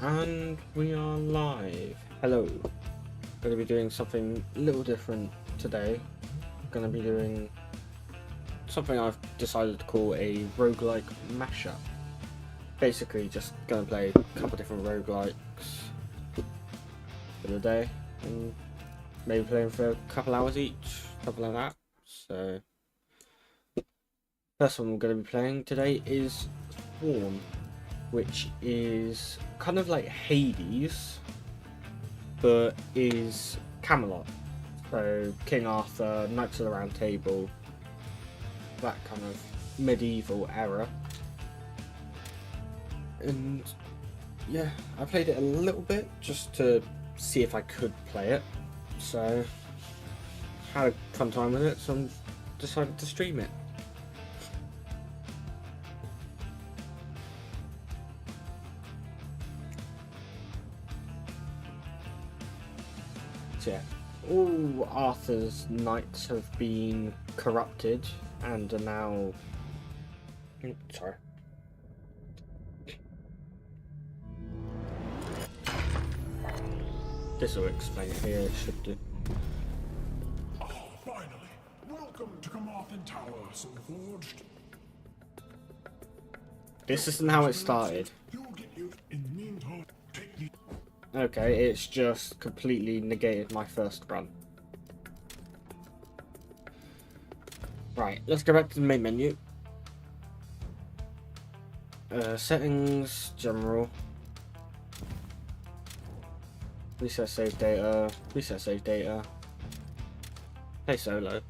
And we are live. Hello. Going to be doing something a little different today. Going to be doing something I've decided to call a roguelike mashup. Basically just going to play a couple different roguelikes for the day and maybe playing for a couple hours each, something like that. So first one I'm going to be playing today is Swarm, which is kind of like Hades, but is Camelot. So King Arthur, Knights of the Round Table, that kind of medieval era. And yeah, I played it a little bit just to see if I could play it. So had a fun time with it, so I decided to stream it. So yeah, all Arthur's knights have been corrupted and are now... Sorry. This will explain it here, it should do. Oh, finally! Welcome to Carmarthen Tower, Soulforged. This isn't how it started. You'll get you in the meantime. Take the Okay, it's just completely negated my first run. Right, let's go back to the main menu. Settings, general. Reset save data, reset save data. Play solo.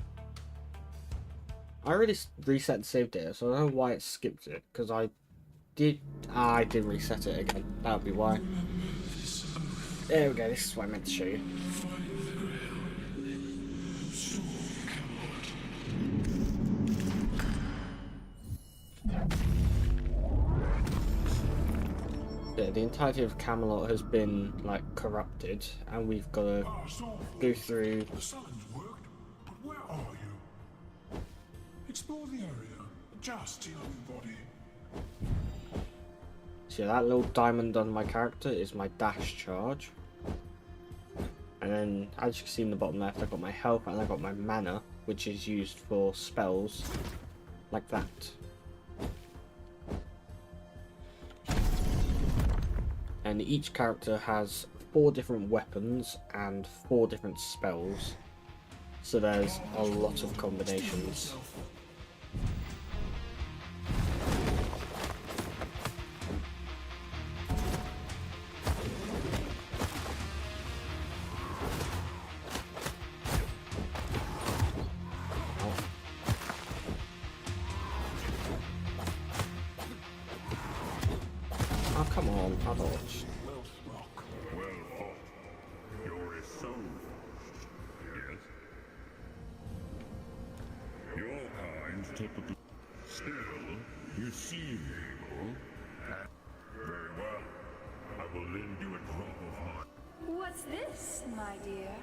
I already reset the save data, so I don't know why it skipped it, because I did reset it again. That would be why. There we go, this is what I meant to show you. Yeah, the entirety of Camelot has been like corrupted, and we've got to go through. The summons worked, but where are you? Explore the area. Just your own body. So that little diamond on my character is my dash charge. And then, as you can see in the bottom left, I've got my health and I've got my mana, which is used for spells, like that. And each character has 4 different weapons and 4 different spells, so there's a lot of combinations. Oh, come on, I dodged. Well struck. Well fought. You're a soul. Yes. Your kind typically. Still, you seem able. Very well. I will lend you a drop of heart. What's this, my dear?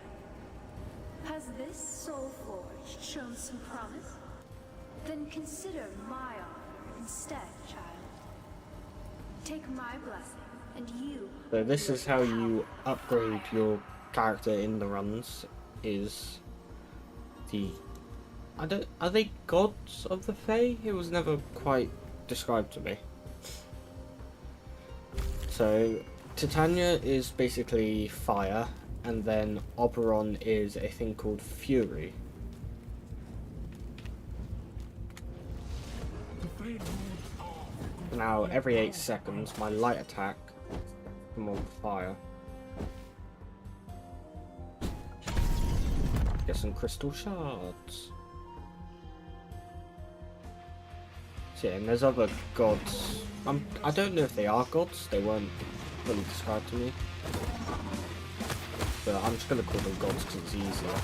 Has this soul forged shown some promise? Then consider my offer instead, child. Take my blessing, and you... So this is how you upgrade your character in the runs, is the... Are they gods of the Fae? It was never quite described to me. So Titania is basically fire, and then Oberon is a thing called Fury. The Fade Lords are Now every 8 seconds my light attack come on fire. Get some crystal shards. So yeah, and there's other gods. I don't know if they are gods, they weren't fully described to me. But I'm just going to call them gods because it's easier.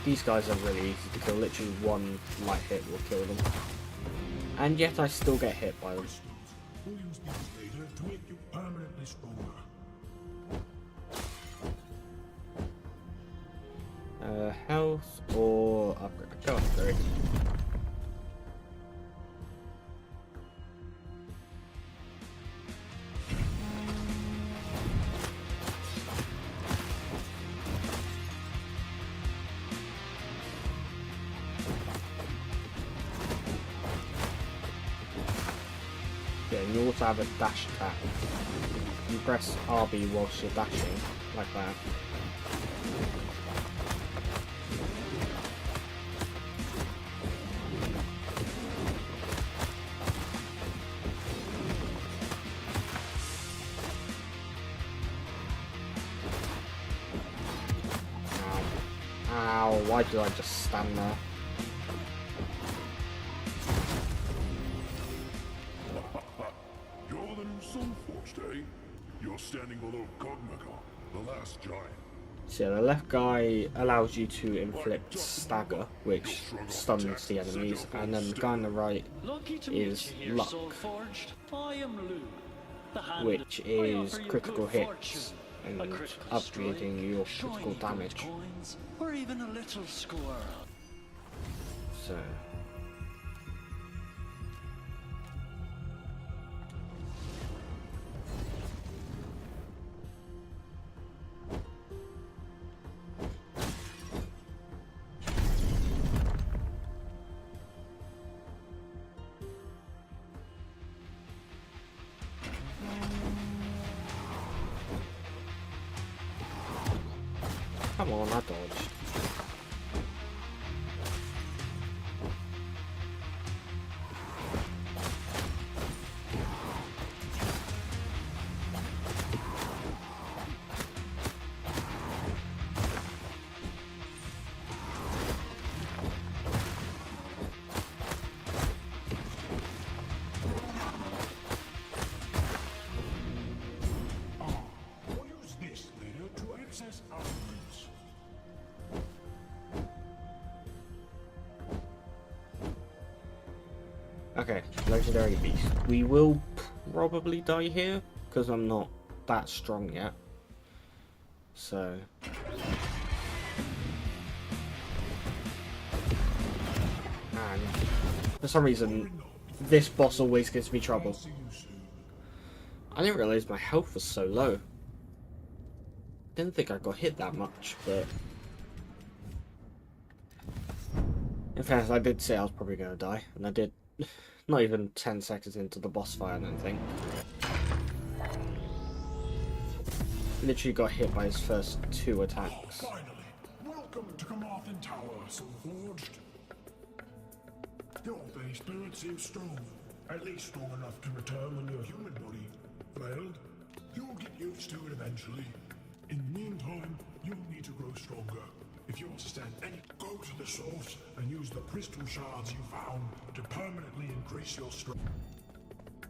These guys are really easy to kill, literally one light hit will kill them. And yet I still get hit by them. crystals. We'll use these later to make you permanently stronger. Health or upgrade? Go upgrade. and you also have a dash attack. You press RB whilst you're dashing, like that. Ow, why did I just stand there? You're the new Soulforged, eh? You're standing below Cogmagon, the last giant. So the left guy allows you to inflict stagger, which stuns the enemies, and then the guy on the right is luck, which is critical hits and upgrading your critical damage. Or even a little squirrel. So come on, I dodged. We'll use this later to access our roots. Okay, legendary beast. We will probably die here because I'm not that strong yet. So and for some reason this boss always gives me trouble. See you soon. I didn't realize my health was so low. Didn't think I got hit that much, but in fact I did say I was probably gonna die, and I did. Not even 10 seconds into the boss fight, I don't think. Literally got hit by his first 2 attacks. Finally, welcome to Carmarthen Tower, Soulforged. Your base spirit seems strong, at least strong enough to return when your human body failed. You'll get used to it eventually. In the meantime, you'll need to grow stronger. If you want to stand any, go to the source and use the crystal shards you found to permanently increase your strength.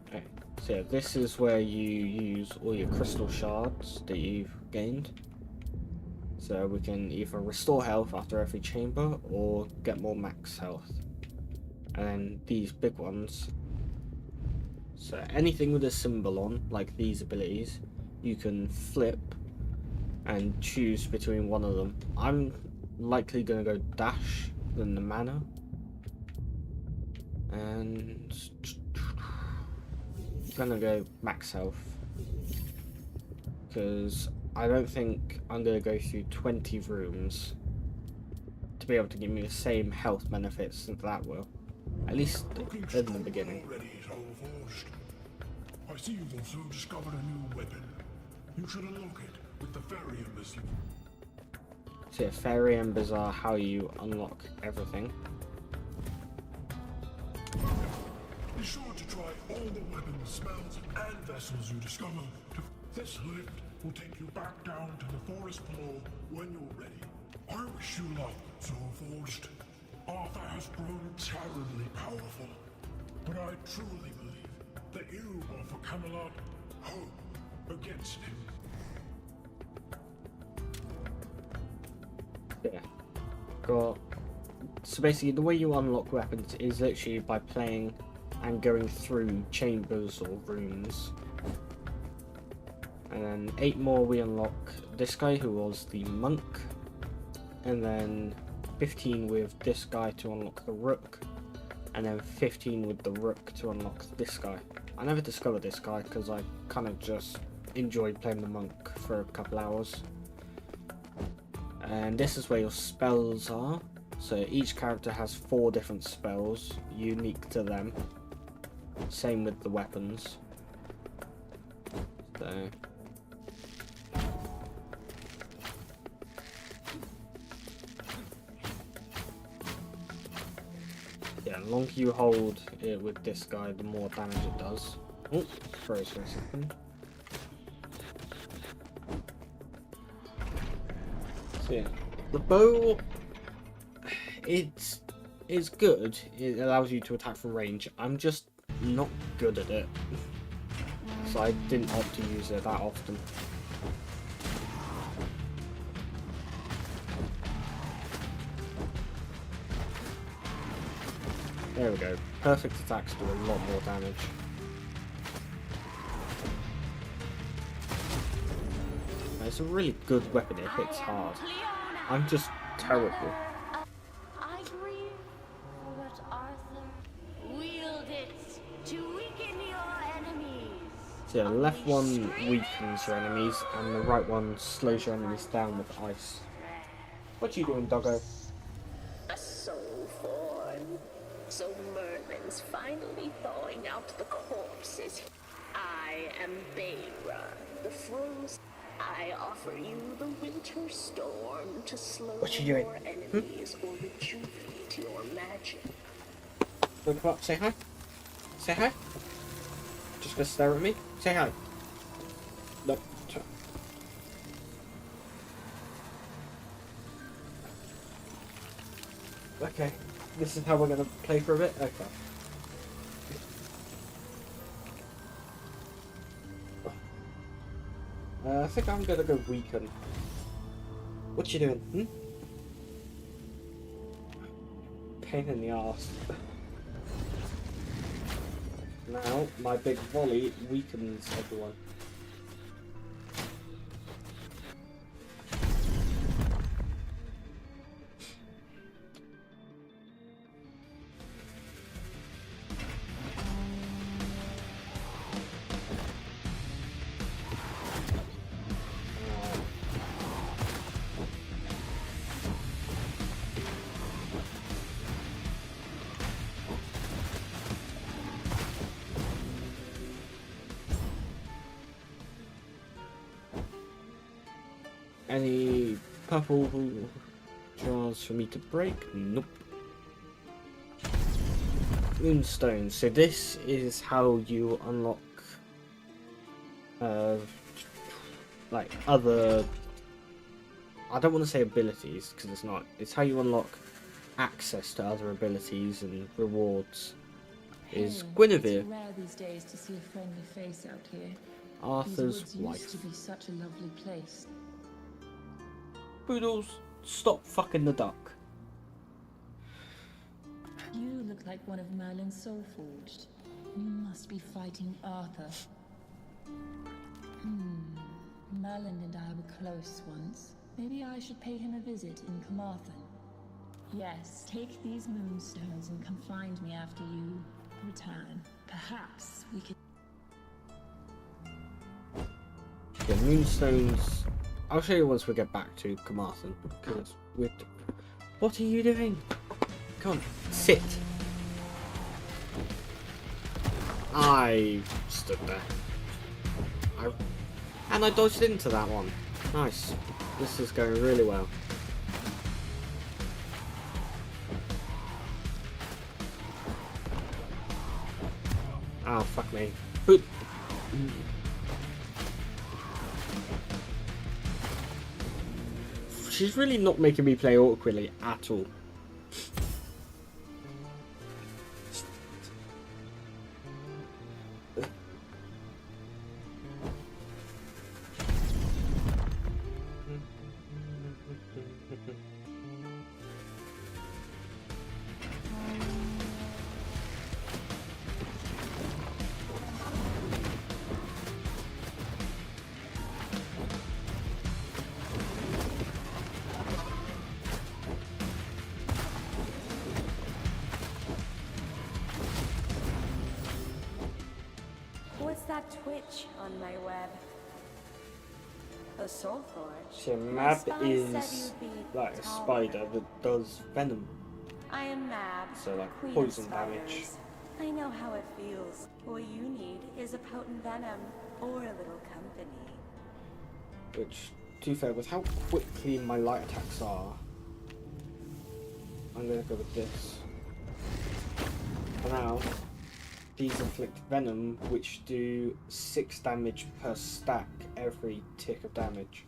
Okay, so yeah, this is where you use all your crystal shards that you've gained. So we can either restore health after every chamber or get more max health. And then these big ones. So anything with a symbol on, like these abilities, you can flip and choose between one of them. I'm likely gonna go dash than the mana, and gonna go max health because I don't think I'm gonna go through 20 rooms to be able to give me the same health benefits as that will, at least in the beginning. Already, Soulforged. I see you've also discovered a new weapon. You should unlock it with the fairy embers. So yeah, fairy embers are how you unlock everything. Be sure to try all the weapons, spells, and vessels you discover. This lift will take you back down to the forest floor when you're ready. I wish you luck, Soulforged. Arthur has grown terribly powerful, but I truly believe that you offer Camelot hope against him. Yeah. Got. So basically, the way you unlock weapons is literally by playing and going through chambers or rooms. And then 8 more we unlock this guy who was the monk. And then 15 with this guy to unlock the rook. And then 15 with the rook to unlock this guy. I never discovered this guy because I kind of just enjoyed playing the monk for a couple hours. And this is where your spells are. So each character has 4 different spells unique to them. Same with the weapons. So. Yeah, the longer you hold it with this guy, the more damage it does. Oh, froze for a second. So yeah, the bow, it's good. It allows you to attack from range. I'm just not good at it, so I didn't opt to use it that often. There we go. Perfect attacks do a lot more damage. It's a really good weapon. It hits hard. I'm just terrible. I grieve that Arthur wield it to weaken your enemies. So yeah, the left one weakens your enemies, and the right one slows your enemies down with ice. What you doing, doggo? A soul form. So Merlin's finally thawing out the corpses. I am Beira, the frozen. I offer you the winter storm to slow What you doing? your enemies or rejuvenate your magic. Wanna come up, say hi? Say hi? Just gonna stare at me? Say hi. Nope. Okay, this is how we're gonna play for a bit? Okay. I think I'm gonna go weaken. What you doing? Hmm? Pain in the arse. Now, my big volley weakens everyone. Any purple jars for me to break? Nope. Moonstone. So this is how you unlock like other, I don't want to say abilities because it's not. It's how you unlock access to other abilities and rewards. Is Guinevere, It's rare these days to see a friendly face out here. Arthur's These woods wife. used to be such a lovely place. Poodles, stop fucking the duck. You look like one of Merlin's Soulforged. You must be fighting Arthur. Merlin and I were close once. Maybe I should pay him a visit in Carmarthen. Yes, take these moonstones and come find me after you return. Perhaps we could... Yeah, moonstones. I'll show you once we get back to Carmarthen. Because we're. What are you doing? Come on, sit. I stood there. And I dodged into that one. Nice. This is going really well. Oh, fuck me. Boop. She's really not making me play awkwardly at all. What's that twitch on my web? A Soulforge. So My Mab spy is said you'd be like a taller. spider that does venom. I am Mab, So like queen poison of damage. spiders. I know how it feels. What you need is a potent venom or a little company. Which, to be fair, with how quickly my light attacks are, I'm gonna go with this. For now, these inflict venom, which do 6 damage per stack every tick of damage.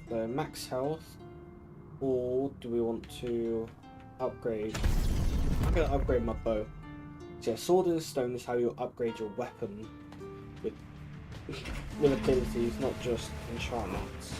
So max health, or do we want to upgrade? I'm gonna upgrade my bow. So yeah, sword and stone is how you upgrade your weapon with abilities, not just enchantments.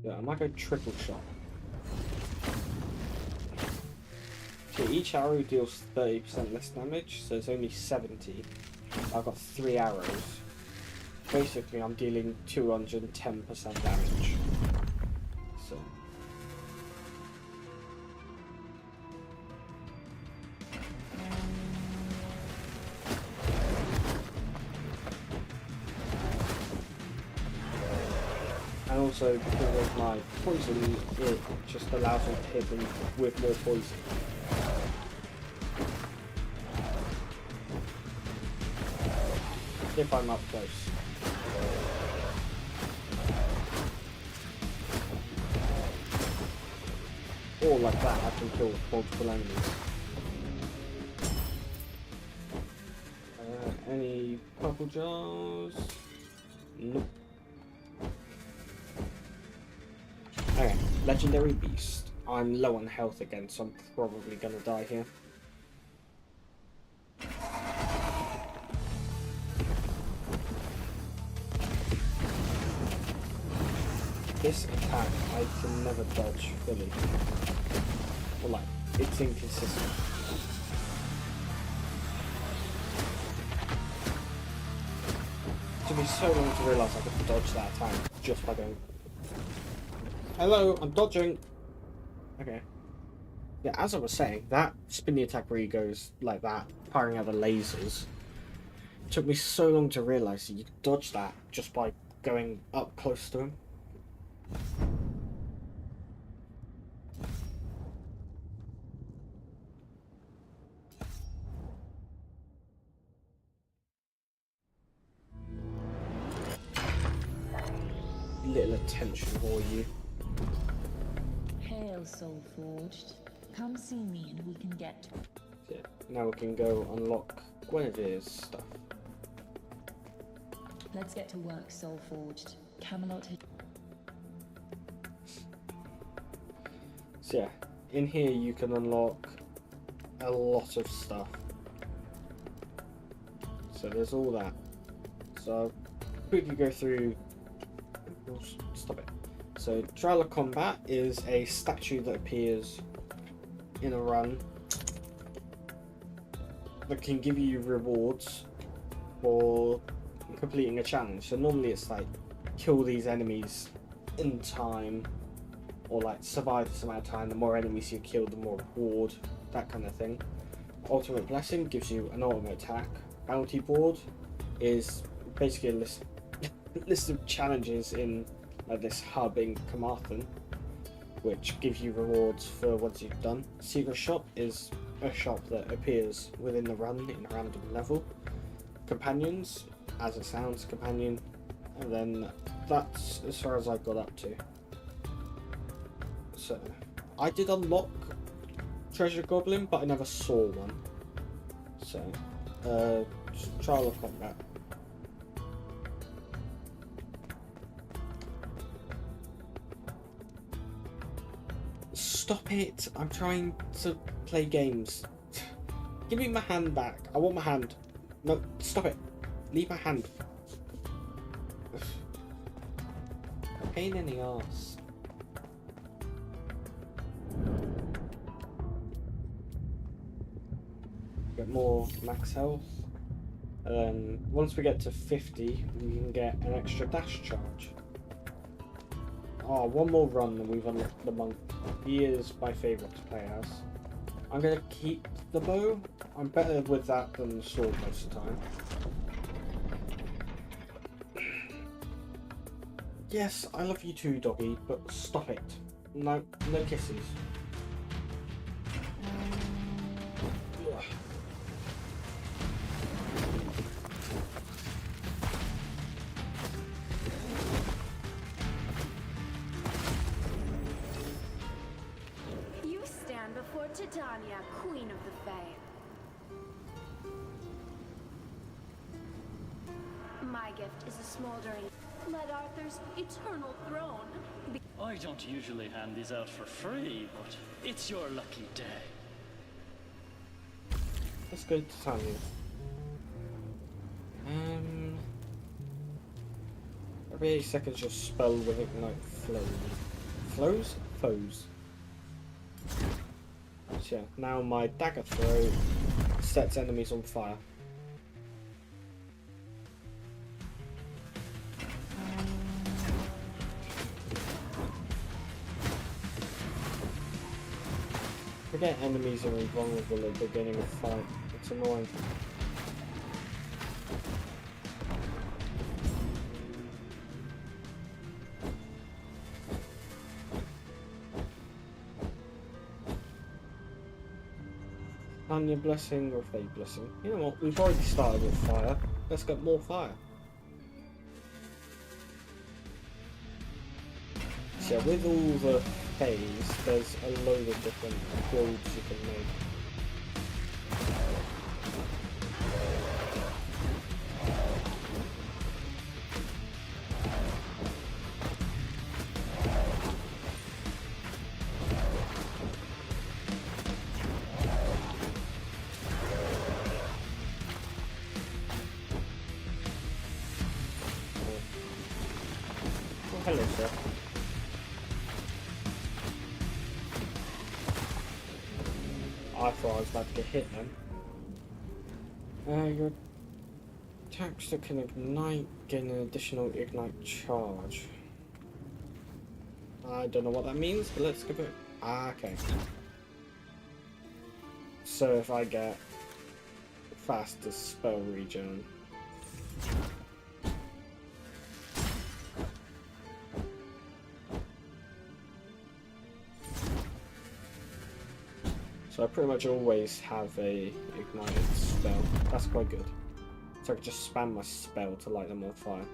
Yeah, I might go triple shot. So each arrow deals 30% less damage, so it's only 70. I've got 3 arrows. Basically, I'm dealing 210% damage. So. And also, because of my poison, it just allows me to hit them with more poison. If I'm up close. Or like that, I can kill multiple enemies. Any purple jars? Nope. Okay, legendary beast. I'm low on health again, so I'm probably gonna die here. This attack I can never dodge fully. Or like, it's inconsistent. It took me so long to realise I could dodge that attack just by going, hello, I'm dodging. Okay. Yeah, as I was saying, that spinny attack where he goes like that, firing out the lasers, it took me so long to realise that you could dodge that just by going up close to him. Little attention for you. Hail, Soulforged. Come see me and we can get to it. Yeah, now we can go unlock Guinevere's stuff. Let's get to work, Soulforged. Camelot has... So yeah, in here you can unlock a lot of stuff. So there's all that. So I'll quickly go through. Stop it. So Trial of Combat is a statue that appears in a run that can give you rewards for completing a challenge. So normally it's like kill these enemies in time, or like survive this amount of time. The more enemies you kill, the more reward, that kind of thing. Ultimate Blessing gives you an ultimate attack. Bounty Board is basically a list of challenges in this hub in Carmarthen, which gives you rewards for once you've done. Secret Shop is a shop that appears within the run in a random level. Companions, as it sounds, companion, and then that's as far as I got up to. So I did unlock Treasure Goblin, but I never saw one. So Trial of Combat. Stop it! I'm trying to play games. Give me my hand back. I want my hand. No, stop it. Leave my hand. Pain in the arse. Get more max health. Once we get to 50, we can get an extra dash charge. Oh, one more run and we've unlocked the monk. He is my favourite to play as. I'm going to keep the bow. I'm better with that than the sword most of the time. Yes, I love you too, doggy, but stop it. No, no kisses. Ugh. You stand before Titania, Queen of the Fae. My gift is a smoldering. Let Arthur's eternal throne be. I don't usually hand these out for free, but it's your lucky day. Let's go to Tanya. Every 8 seconds your spell will ignite flows? Foes. So yeah, now my dagger throw sets enemies on fire. Forget enemies are invulnerable at the beginning of the fight. It's annoying. Tanya blessing or fate blessing? You know what? We've already started with fire. Let's get more fire. So yeah, with all the phase, there's a load of different builds you can make. Oh, hello, sir. I thought I was about to get hit then. Your attacks that can ignite gain an additional ignite charge. I don't know what that means, but let's give it. Ah, okay. So if I get faster spell regen. So I pretty much always have a ignited spell. That's quite good. So I can just spam my spell to light them on fire.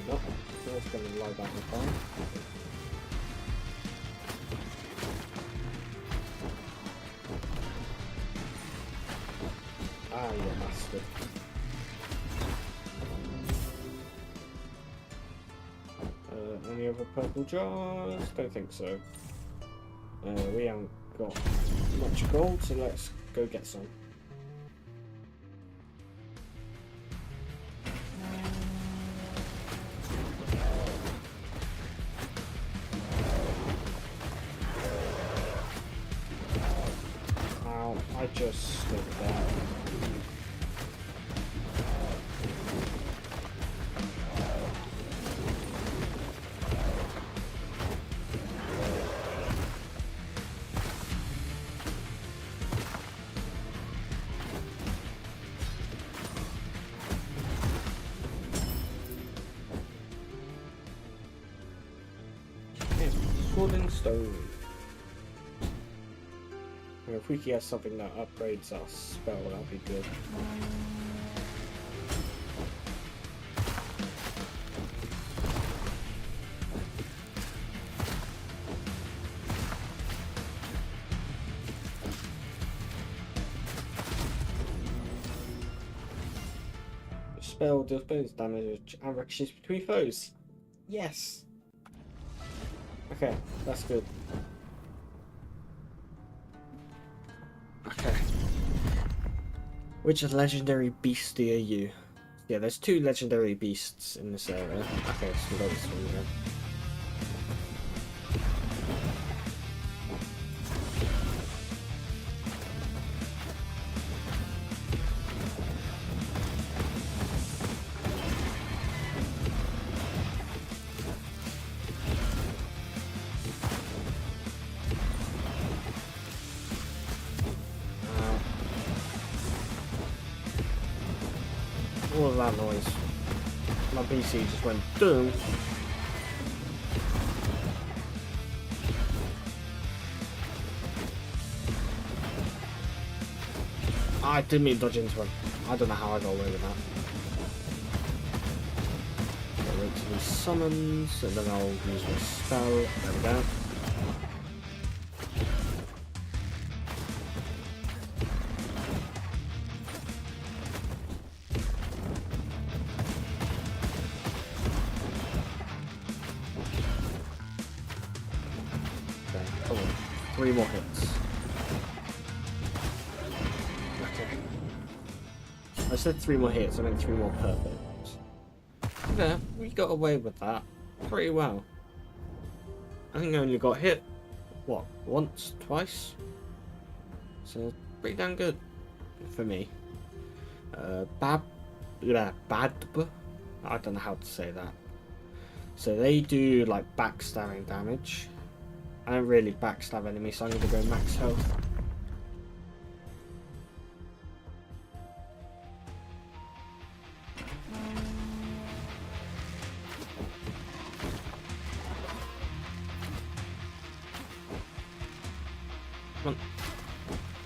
Nope. That's going to light that on fire. Ah, you bastard. Any other purple jars? Don't think so. We haven't got much gold, so let's go get some. Ow, I just stood there. Golden stone. And if we can get something that upgrades our spell, that'd be good. The spell deals bonus damage and ricochets between foes. Yes. Okay, that's good. Okay. Which legendary beastie are you? Yeah, there's 2 legendary beasts in this area. Okay, so we got this one again. All of that noise. My PC just went doom. I didn't mean to dodge into him. I don't know how I got away with that. Okay, wait till he summons, and then I'll use my spell. There we go. Okay, come on. 3 more hits. I said 3 more hits, I meant 3 more perfects. Okay, we got away with that pretty well. I think I only got hit, what, once, twice? So, pretty damn good for me. Badb, I don't know how to say that. So they do like backstabbing damage. I don't really backstab enemies, so I'm going to go max health. Come on.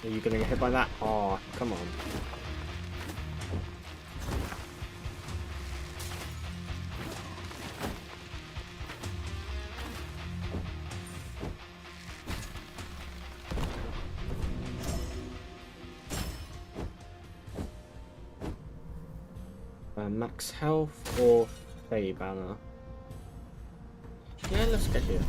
Are you gonna get hit by that? Oh, come on. Max health or Fey banner? Yeah, let's get here.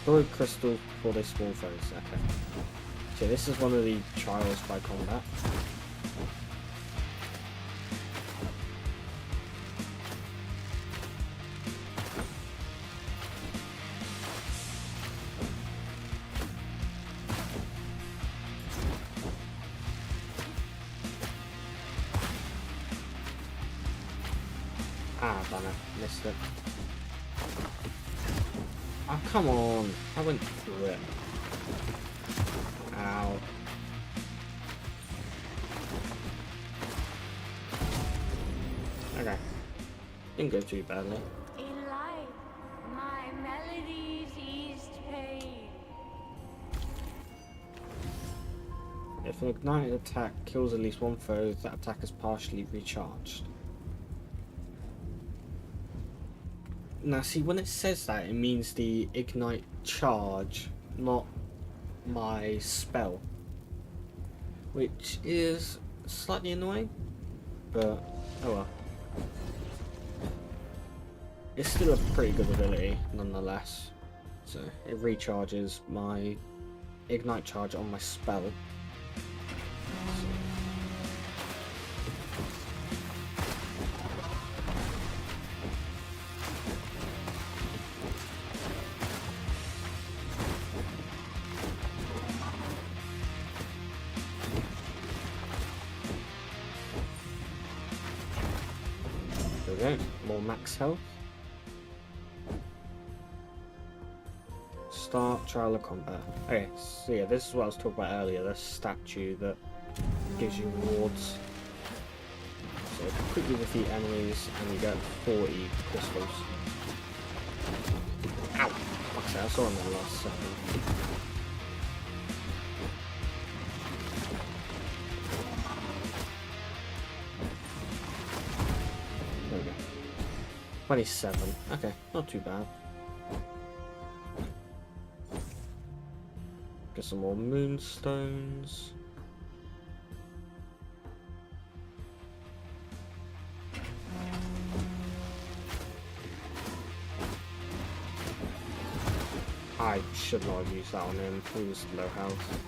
Story crystal before they spawn foes. Okay. So this is one of the trials by combat. Ah, damn it. Missed it. Oh, come on. I went through it. Ow. Okay. Didn't go too badly. In life, my melodies eased pain. If an ignited attack kills at least one foe, that attack is partially recharged. Now see, when it says that, it means the ignite charge, not my spell. Which is slightly annoying, but oh well. It's still a pretty good ability, nonetheless. So, it recharges my ignite charge on my spell. There we go, more max health. Start trial of combat. Okay, so yeah, this is what I was talking about earlier, the statue that gives you rewards. So quickly defeat enemies and you get 40 crystals. Ow! Fuck's sake, I saw him in the last second. There we go. 27. Okay, not too bad. Get some more moonstones. I should not have used that on him. He was low health.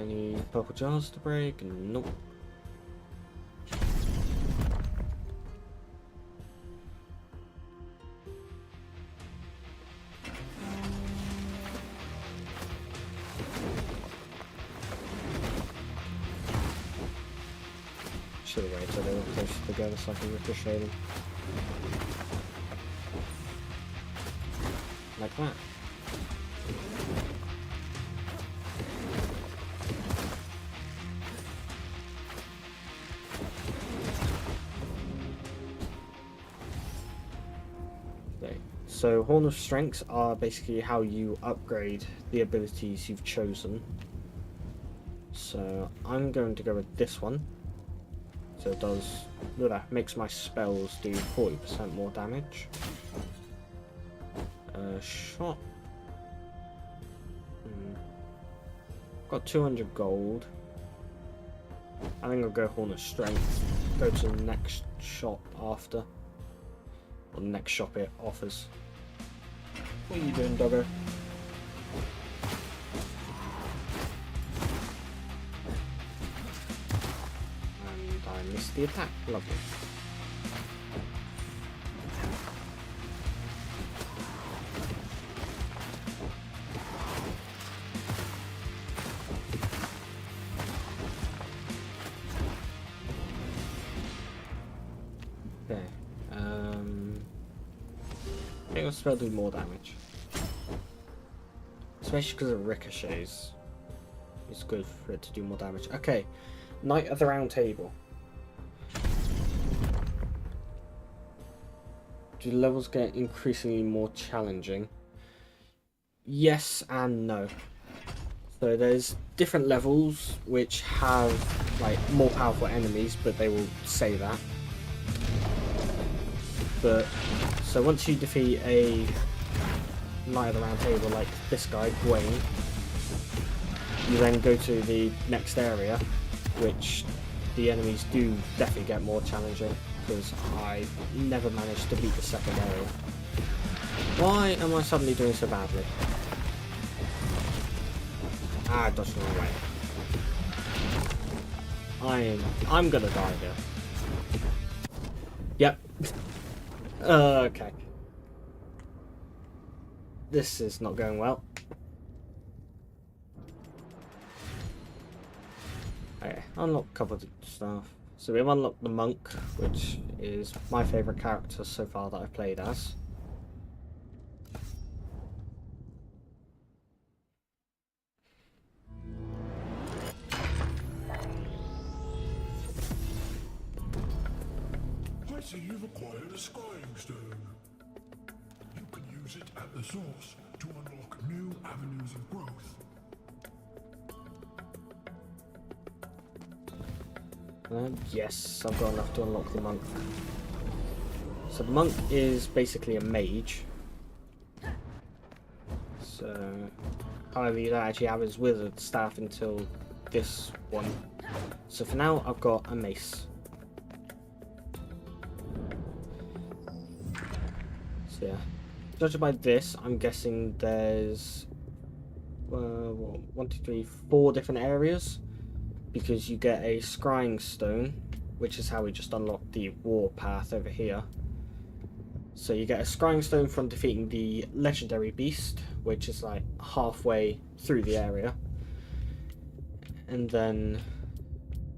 Any purple jars to break? Nope. Should have waited till they were closer together so I can ricochet them. Like that. Okay. So Horn of Strengths are basically how you upgrade the abilities you've chosen. So I'm going to go with this one. So it does, makes my spells do 40% more damage. Shot. Got 200 gold. I think I'll go Horn of Strength. Go to the next shop after. Or the next shop it offers. What are you doing, doggo? I missed the attack. Lovely. Okay. I think I'll spell do more damage. Especially because it ricochets. It's good for it to do more damage. Okay. Knight of the Round Table. Do the levels get increasingly more challenging? Yes and no. So there's different levels which have like more powerful enemies, but they will say that. But so once you defeat a Knight of the Round Table like this guy, Gwaine, you then go to the next area, which the enemies do definitely get more challenging. Because I never managed to beat the second area. Why am I suddenly doing so badly? Ah, dodge the wrong way. I'm gonna die here. Yep. Okay. This is not going well. Okay, unlock a couple of stuff. So we've unlocked the monk, which is my favourite character so far that I've played as. I see you've acquired a scrying stone. You can use it at the source to unlock new avenues of growth. Yes, I've got enough to unlock the monk. So the monk is basically a mage. So, however, you don't actually have his wizard staff until this one. So for now, I've got a mace. So yeah, judging by this, I'm guessing there's 1, 2, 3, 4 different areas. Because you get a scrying stone, which is how we just unlocked the war path over here. So you get a scrying stone from defeating the legendary beast, which is like halfway through the area. And then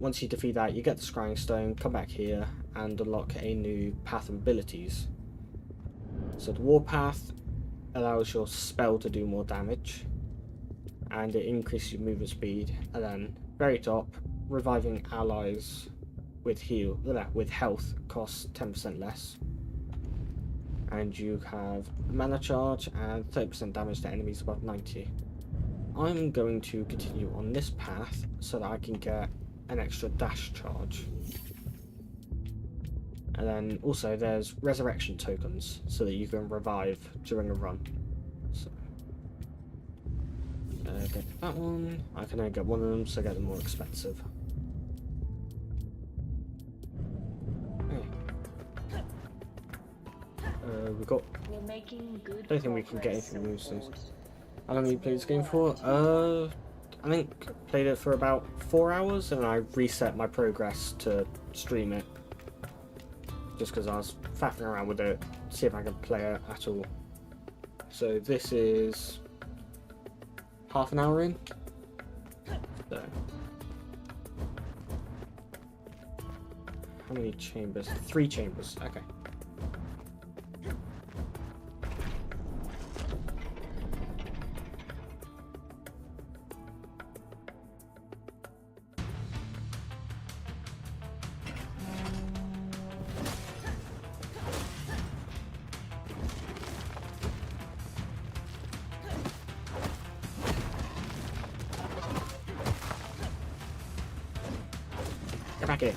once you defeat that, you get the scrying stone, come back here and unlock a new path of abilities. So the war path allows your spell to do more damage, and it increases your movement speed, and then very top, reviving allies with health costs 10% less. And you have mana charge and 30% damage to enemies above 90. I'm going to continue on this path so that I can get an extra dash charge. And then also there's resurrection tokens so that you can revive during a run. So get that one. I can only get one of them, so I get them more expensive. Okay. We got. We're making good I don't think we can get progress, anything new Soulforged. since. How long have you played this game It's for? more I think played it for about 4 hours, and I reset my progress to stream it. Just because I was faffing around with it, see if I could play it at all. So this is half an hour in. So how many chambers? 3 chambers. Okay. Get back here.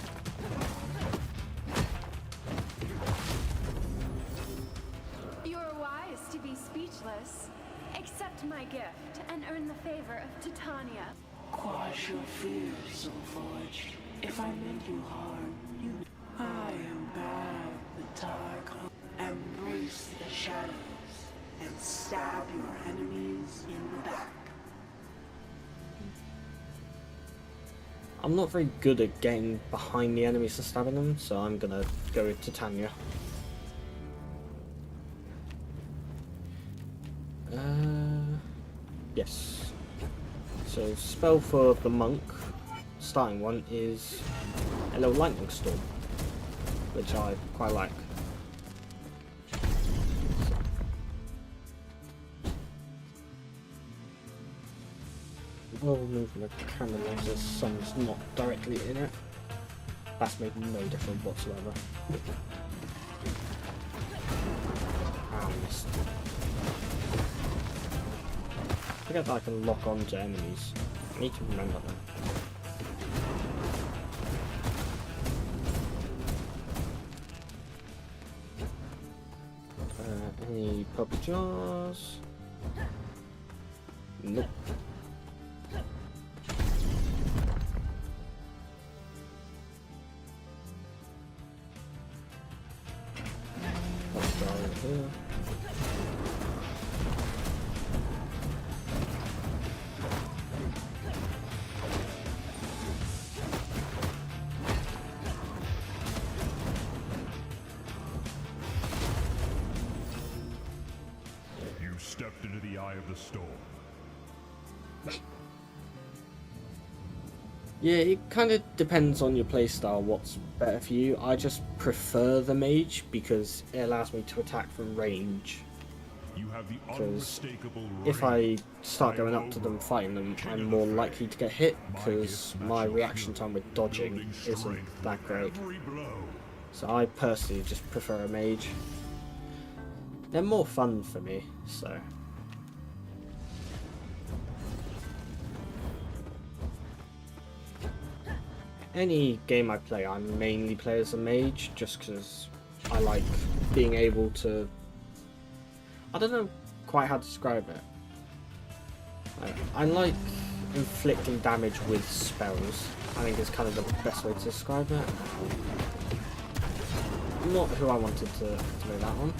You're wise to be speechless. Accept my gift and earn the favor of Titania. Quash your fears, Soulforged. If I meant you harm, you. I am bad, the dark. Embrace the shadows and stab your enemies in the back. I'm not very good at getting behind the enemies and stabbing them, so I'm gonna go with Titania. Yes. So spell for the monk, starting one, is a little lightning storm, which I quite like. We'll move the camera as the sun's not directly in it. That's made no difference whatsoever. Ah, missed. I forget that I can lock on to enemies. I need to remember that. Any purple jars? Nope. Here. You stepped into the eye of the storm. Yeah, it kind of depends on your playstyle what's better for you. I just prefer the mage because it allows me to attack from range. You have the Because unmistakable if ring. I start going up to them, fighting them, I'm more likely to get hit because my reaction time with dodging isn't that great. Every blow. So I personally just prefer a mage. They're more fun for me, so... Any game I play, I mainly play as a mage, just because I like being able to... I don't know quite how to describe it. I like inflicting damage with spells. I think is kind of the best way to describe it. Not who I wanted to know that one.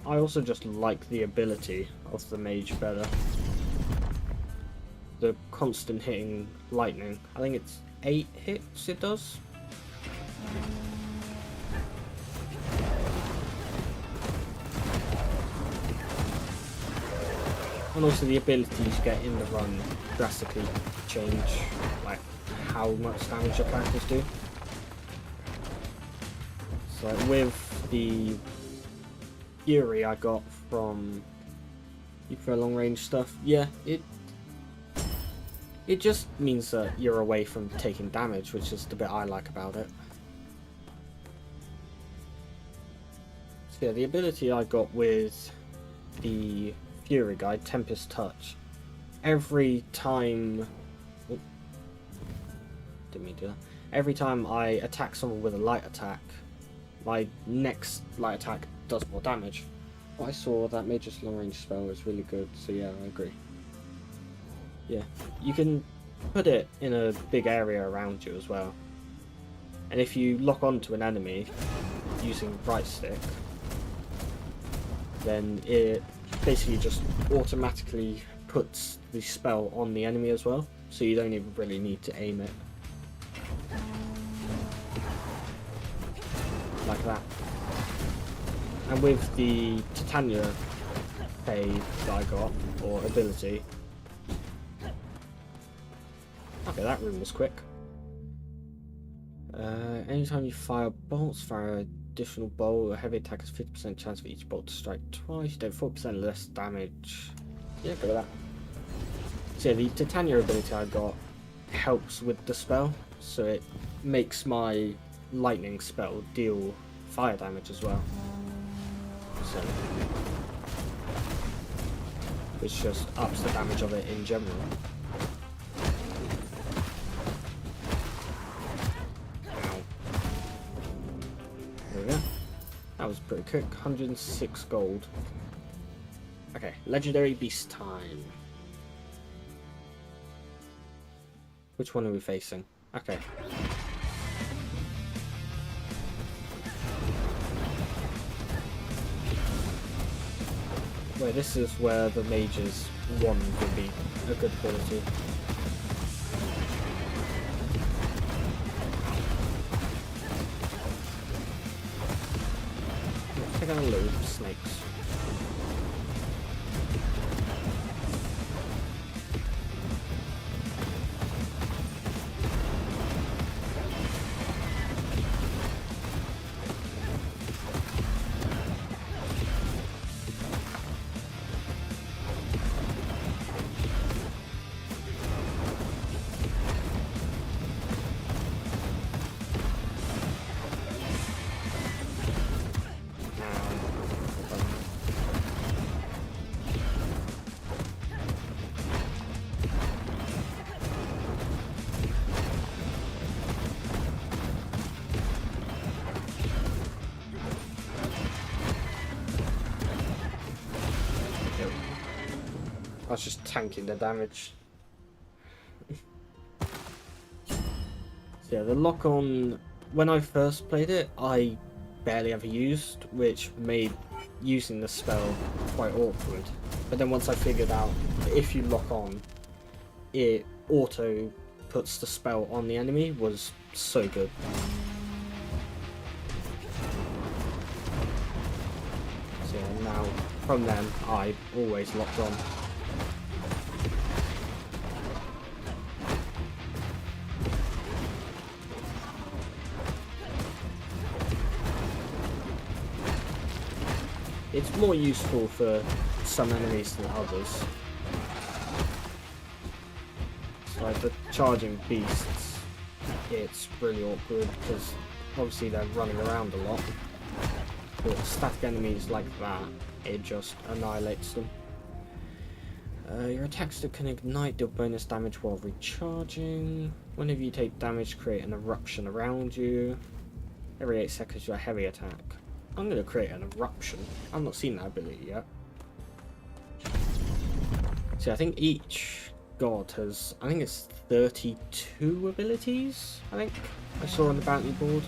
I also just like the ability of the mage better. The constant hitting lightning. I think it's 8 hits it does. And also the ability you get in the run drastically change like how much damage your characters do. So with the Fury I got from for long range stuff, yeah, it just means that you're away from taking damage, which is the bit I like about it. So yeah, the ability I got with the Fury guy, Tempest Touch, every time... Oh, didn't mean to do that. Every time I attack someone with a light attack, my next light attack does more damage. I saw that Mage's long range spell was really good, so yeah, I agree. Yeah, you can put it in a big area around you as well. And if you lock onto an enemy using right stick, then it basically just automatically puts the spell on the enemy as well, so you don't even really need to aim it. Like that. And with the Titania fade that I got, or ability. Okay, that room was quick. Anytime you fire bolts, fire additional bolt, a heavy attack has 50% chance for each bolt to strike twice. You do 4% less damage. Yeah, go with that. So yeah, the Titania ability I got helps with the spell, so it makes my lightning spell deal fire damage as well. So which just ups the damage of it in general. That was pretty quick. 106 gold. Okay, legendary beast time. Which one are we facing? Okay. Wait, this is where the mage's wand would be a good quality. Take out a load of snakes. I was just tanking the damage. So yeah, the lock on, when I first played it, I barely ever used, which made using the spell quite awkward. But then once I figured out that if you lock on, it auto puts the spell on the enemy, was so good. So yeah, now from then I always locked on. It's more useful for some enemies than others. Like the charging beasts, it's really awkward because obviously they're running around a lot. But static enemies like that, it just annihilates them. Your attacks that can ignite deal bonus damage while recharging. Whenever you take damage, create an eruption around you. Every 8 seconds, your heavy attack. I'm going to create an eruption. I've not seen that ability yet. See, I think each god has, I think it's 32 abilities, I think I saw on the bounty board.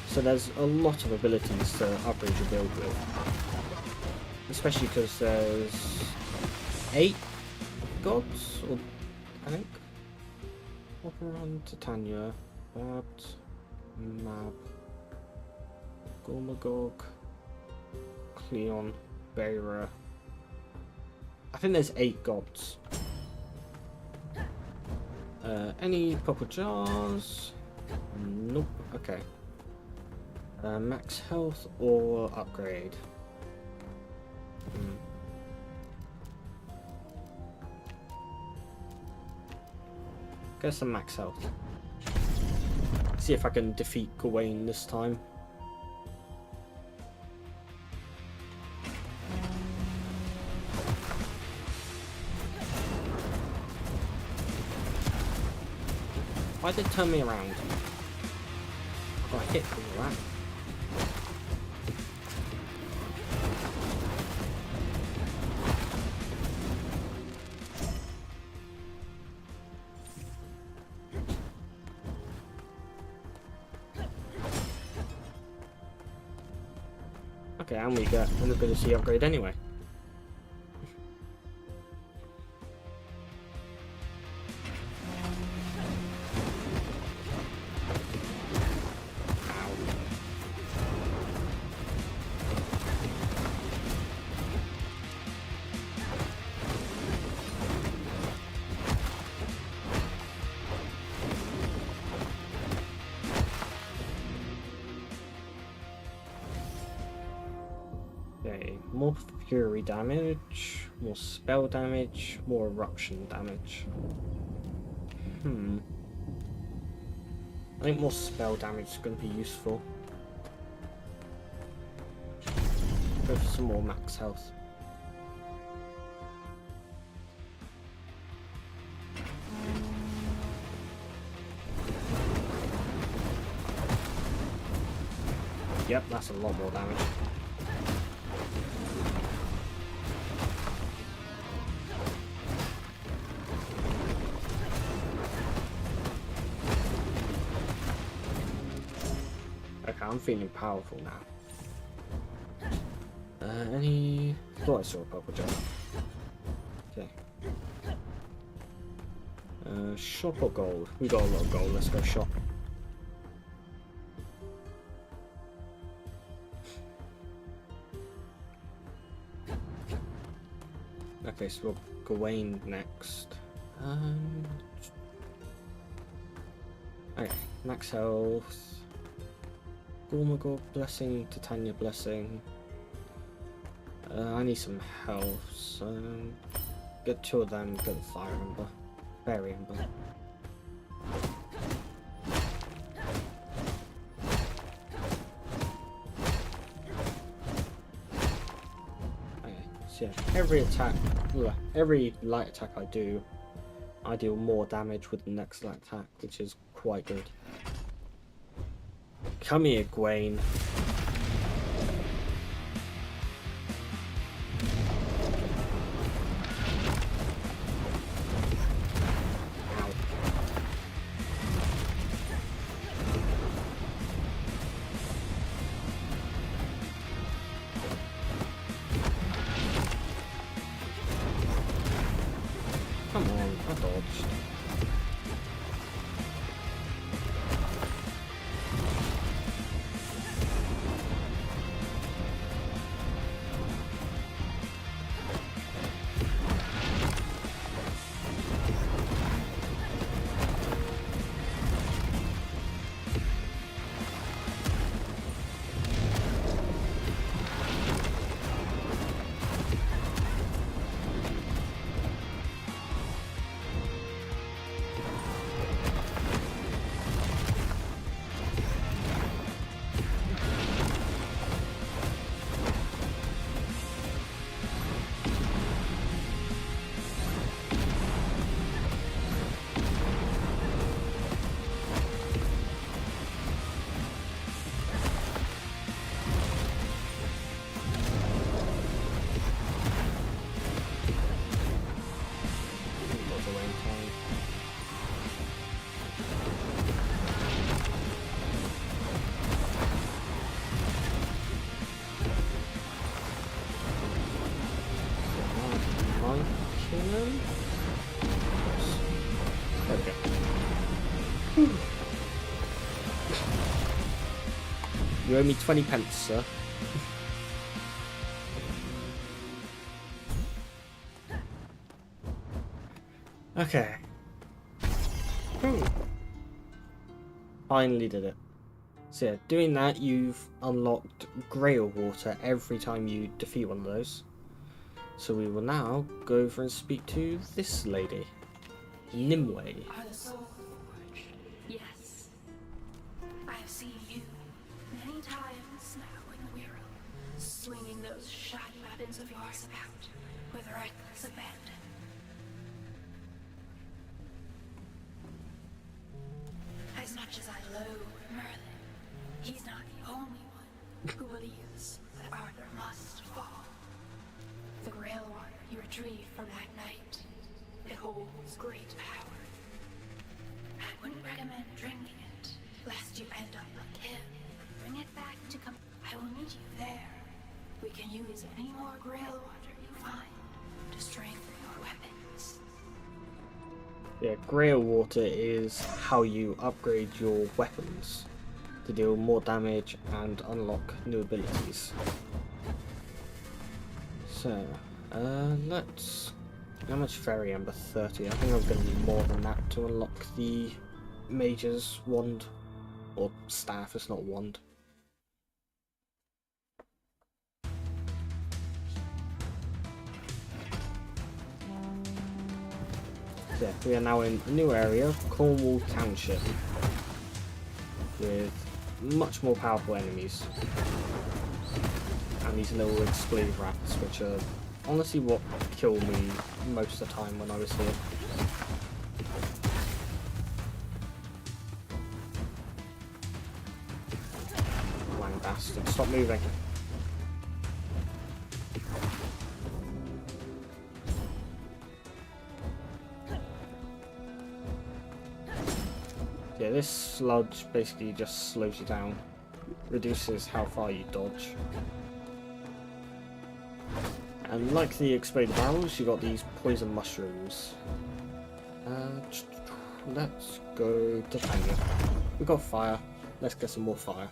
So there's a lot of abilities to upgrade your build with. Especially because there's 8 gods, or I think. Operon, Titania, Babt, Mab, Gormagog, Cleon, Beira. I think there's 8 gods. Any purple jars? Nope. Okay. Max health or upgrade? Get some max health. See if I can defeat Gawain this time. Why did it turn me around? I got hit from that. Okay, and we get an ability upgrade anyway. Okay, more fury damage, more spell damage, more eruption damage. I think more spell damage is going to be useful. Go for some more max health. Yep, that's a lot more damage. Okay, I'm feeling powerful now. Any... thought I saw a purple gem. Okay. Shop or gold? We got a lot of gold, let's go shop. Okay, so we'll Gawain next. Okay, max health. Gormagor blessing, Titania blessing. I need some health, so get 2 of them, get the fire ember, fairy ember. Okay, so yeah, every attack, every light attack I do, I deal more damage with the next light attack, which is quite good. Come here, Gawain. Come on, I dodged. You owe me 20 pence, sir. Okay. Finally did it. So yeah, doing that, you've unlocked Grail Water every time you defeat one of those. So we will now go over and speak to this lady, Nimue. Are the soul forged? Yes. I have seen you many times now in the Wirral, swinging those shiny weapons of yours about with reckless abandon. As much as I loathe Merlin, he's not the only one who believes that Arthur must fall. The Grail water you retrieved from that night, it holds great power. I wouldn't recommend drinking it, lest you end up like him. Bring it back to come. I will meet you there, use any more Grail water you find to strengthen your weapons. Yeah, Grail water is how you upgrade your weapons to deal more damage and unlock new abilities. So, let's... How much Fairy Ember? 30. I think I'm going to need more than that to unlock the Mage's Wand. Or Staff, it's not Wand. Yeah, we are now in a new area, Cornwall Township, with much more powerful enemies. And these little explode rats, which are honestly what killed me most of the time when I was here. Lying bastard, stop moving. Yeah, this sludge basically just slows you down, reduces how far you dodge. And like the exploded barrels, you got these poison mushrooms. Let's go to Tanya. We got fire. Let's get some more fire.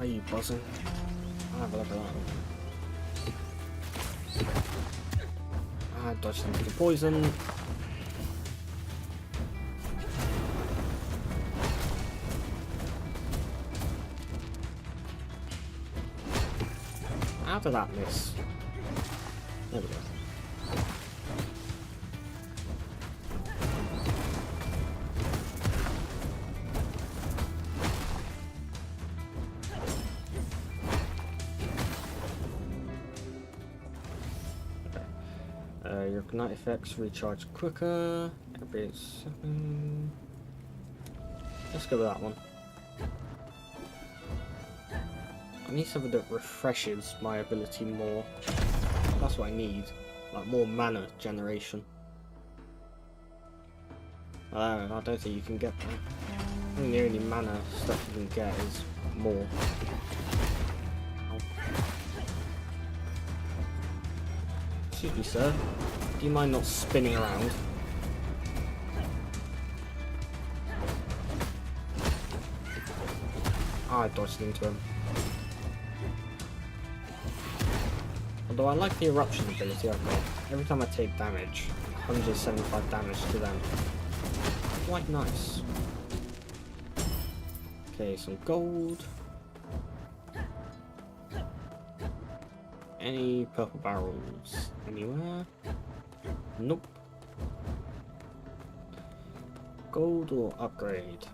Are you buzzing? I'll have a look at that. I dodged into the poison. How did that miss? There we go. Your ignite effects recharge quicker every second. Let's go with that one. I need something that refreshes my ability more. That's what I need. Like more mana generation. I don't think you can get that. I think the only mana stuff you can get is more. Excuse me, sir. Do you mind not spinning around? I dodged into him. Although I like the eruption ability I've got. Every time I take damage, 175 damage to them. Quite nice. Okay, some gold. Any purple barrels anywhere? Nope. Gold or upgrade?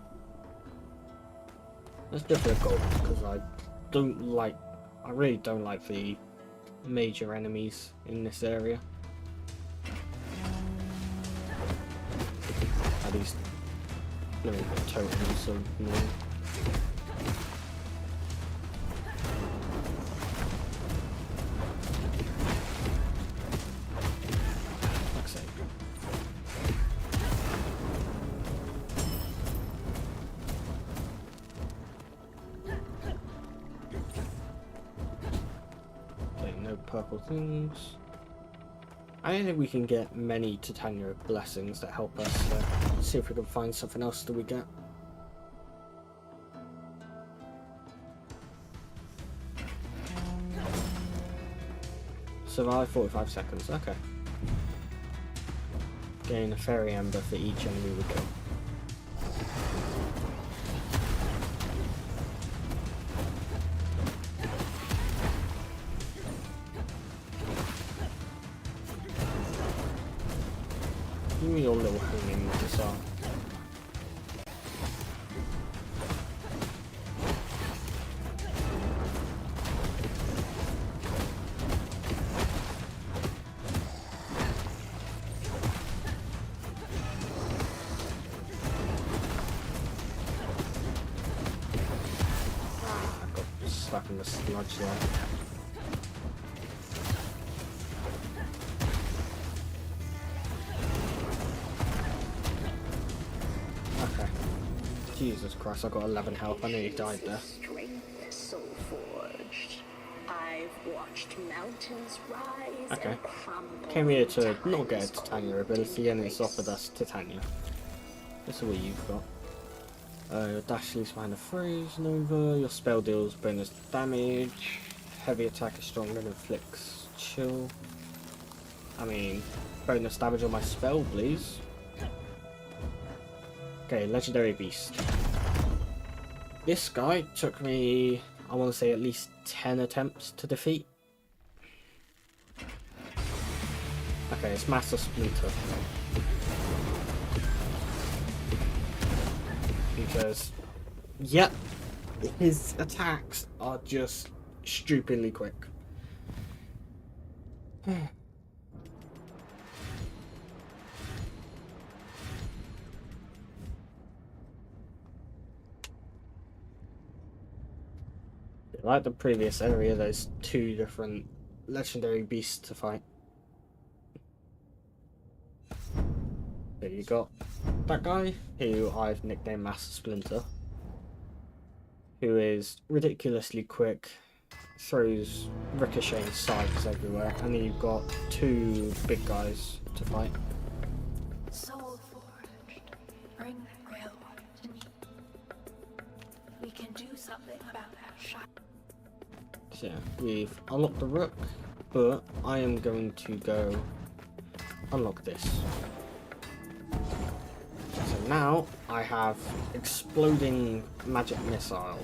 Let's go for the gold, because I really don't like the major enemies in this area. At least little totals of more. Purple things. I don't think we can get many Titania blessings that help us. See if we can find something else that we get. Survive 45 seconds. Okay. Gain a fairy ember for each enemy we kill. Give me your little hanging missile. I got stuck in the sludge there. Jesus Christ, I got 11 health, I nearly died there. I've watched mountains rise Okay. and crumble. Came here to in not get a times Titania old ability, and it's grace. offered us Titania. This is what you've got. Your dash leaves behind a freeze nova. Your spell deals bonus damage. Heavy attack is stronger and inflicts chill. I mean, bonus damage on my spell, please. Okay, legendary beast. This guy took me, I want to say, at least 10 attempts to defeat. Okay, it's Master Splinter. Because, yep, his attacks are just stupidly quick. Like the previous area, there's 2 different legendary beasts to fight. There you got that guy, who I've nicknamed Master Splinter, who is ridiculously quick, throws ricocheting scythes everywhere, and then you've got 2 big guys to fight. Soul forged. Bring that grail water to me. We can do something about that shot. So yeah, we've unlocked the Rook, but I am going to go unlock this. So now I have exploding magic missiles.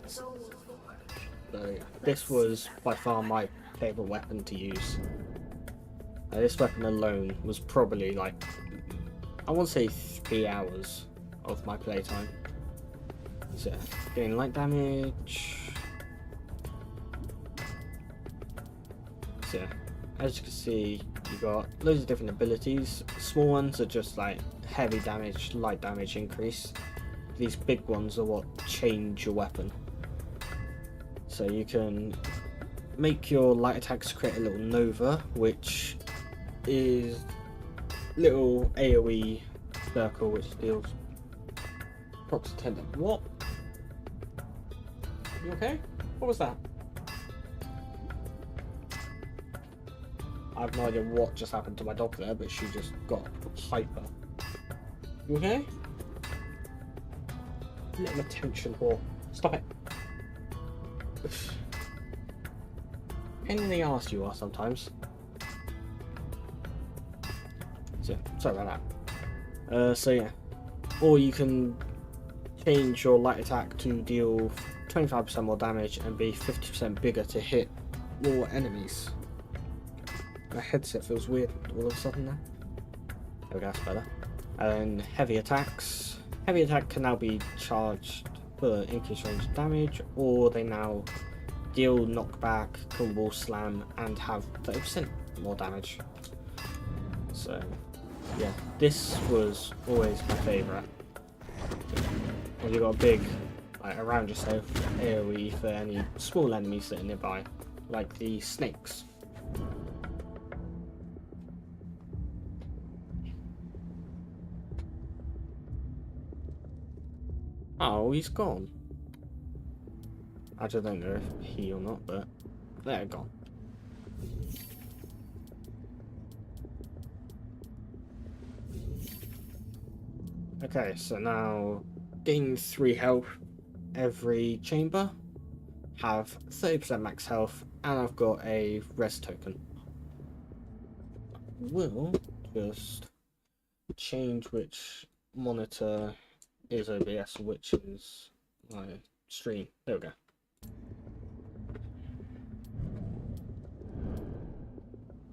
Soul forged. So yeah, this was by far my favourite weapon to use. This weapon alone was probably like, I want to say 3 hours of my playtime. So yeah, getting light damage. So yeah, as you can see, you got loads of different abilities. Small ones are just like heavy damage, light damage increase. These big ones are what change your weapon. So you can make your light attacks create a little nova, which is little AoE circle which deals approximately 10. What? You okay? What was that? I have no idea what just happened to my dog there, but she just got hyper. You okay? Little attention whore. Stop it. Pain in the arse you are sometimes. So, sorry about that. So yeah. Or you can change your light attack to deal 25% more damage and be 50% bigger to hit more enemies. My headset feels weird all of a sudden now. There we go, that's better. And heavy attacks. Heavy attack can now be charged for increased range damage, or they now deal knockback, kill wall slam, and have 30% more damage. So yeah, this was always my favourite. And you got a big, like, around yourself AoE for any small enemies that are nearby, like the snakes. Oh, he's gone. I just don't know if he or not, but they're gone. Okay, so now gain 3 health every chamber, have 30% max health, and I've got a res token. We'll just change which monitor is OBS, which is my stream. There we go.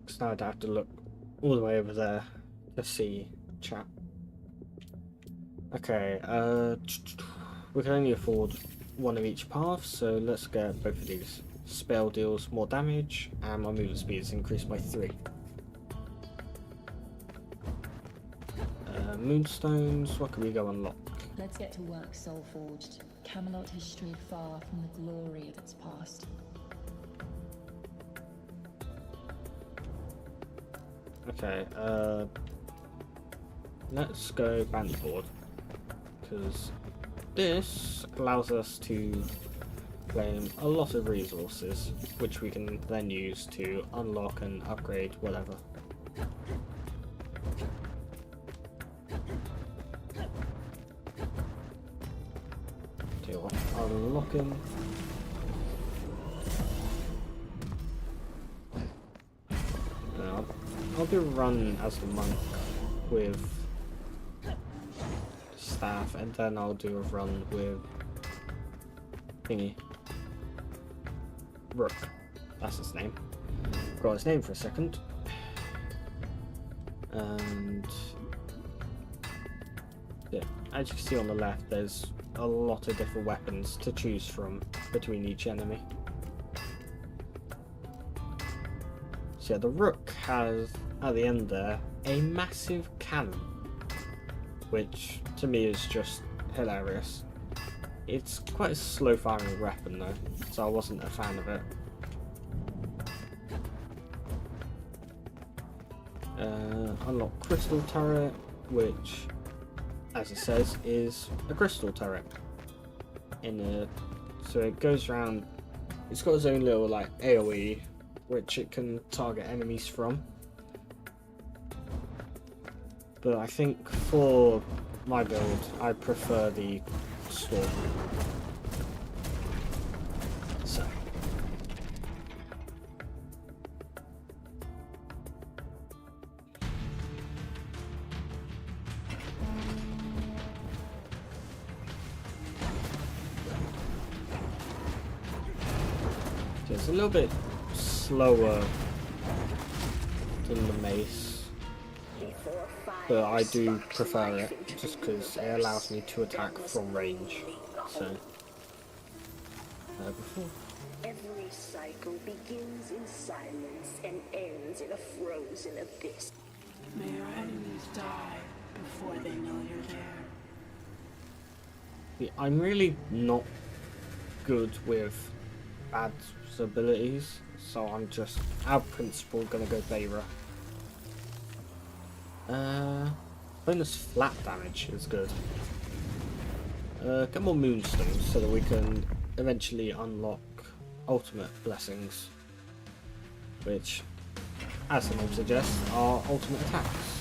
Because now I'd have to look all the way over there to see chat. Okay, we can only afford one of each path, so let's get both of these. Spell deals more damage, and my movement speed is increased by 3. Moonstones, what can we go unlock? Let's get to work, Soulforged. Camelot has strayed far from the glory of its past. Okay, let's go bandboard, because this allows us to claim a lot of resources, which we can then use to unlock and upgrade whatever. Tell you what, I'll unlock him. I'll do a run as the monk with staff, and then I'll do a run with thingy. Rook. That's his name. Forgot his name for a second. And yeah, as you can see on the left, there's a lot of different weapons to choose from between each enemy. So yeah, the Rook has, at the end there, a massive cannon, which to me is just hilarious. It's quite a slow firing weapon though, so I wasn't a fan of it. Unlock crystal turret, which, as it says, is a crystal turret. So it goes around. It's got its own little like AOE, which it can target enemies from. But I think for my build, I prefer the storm. So. It's a little bit slower than the mace, but I do prefer it just because it allows me to attack from range. So before Every cycle begins in silence and ends in a frozen abyss. May your enemies die before they know you're there. I'm really not good with Bad's abilities, so I'm just out of principle gonna go Bayra. Bonus flat damage is good. Get more moonstones so that we can eventually unlock ultimate blessings, which, as the name suggests, are ultimate attacks.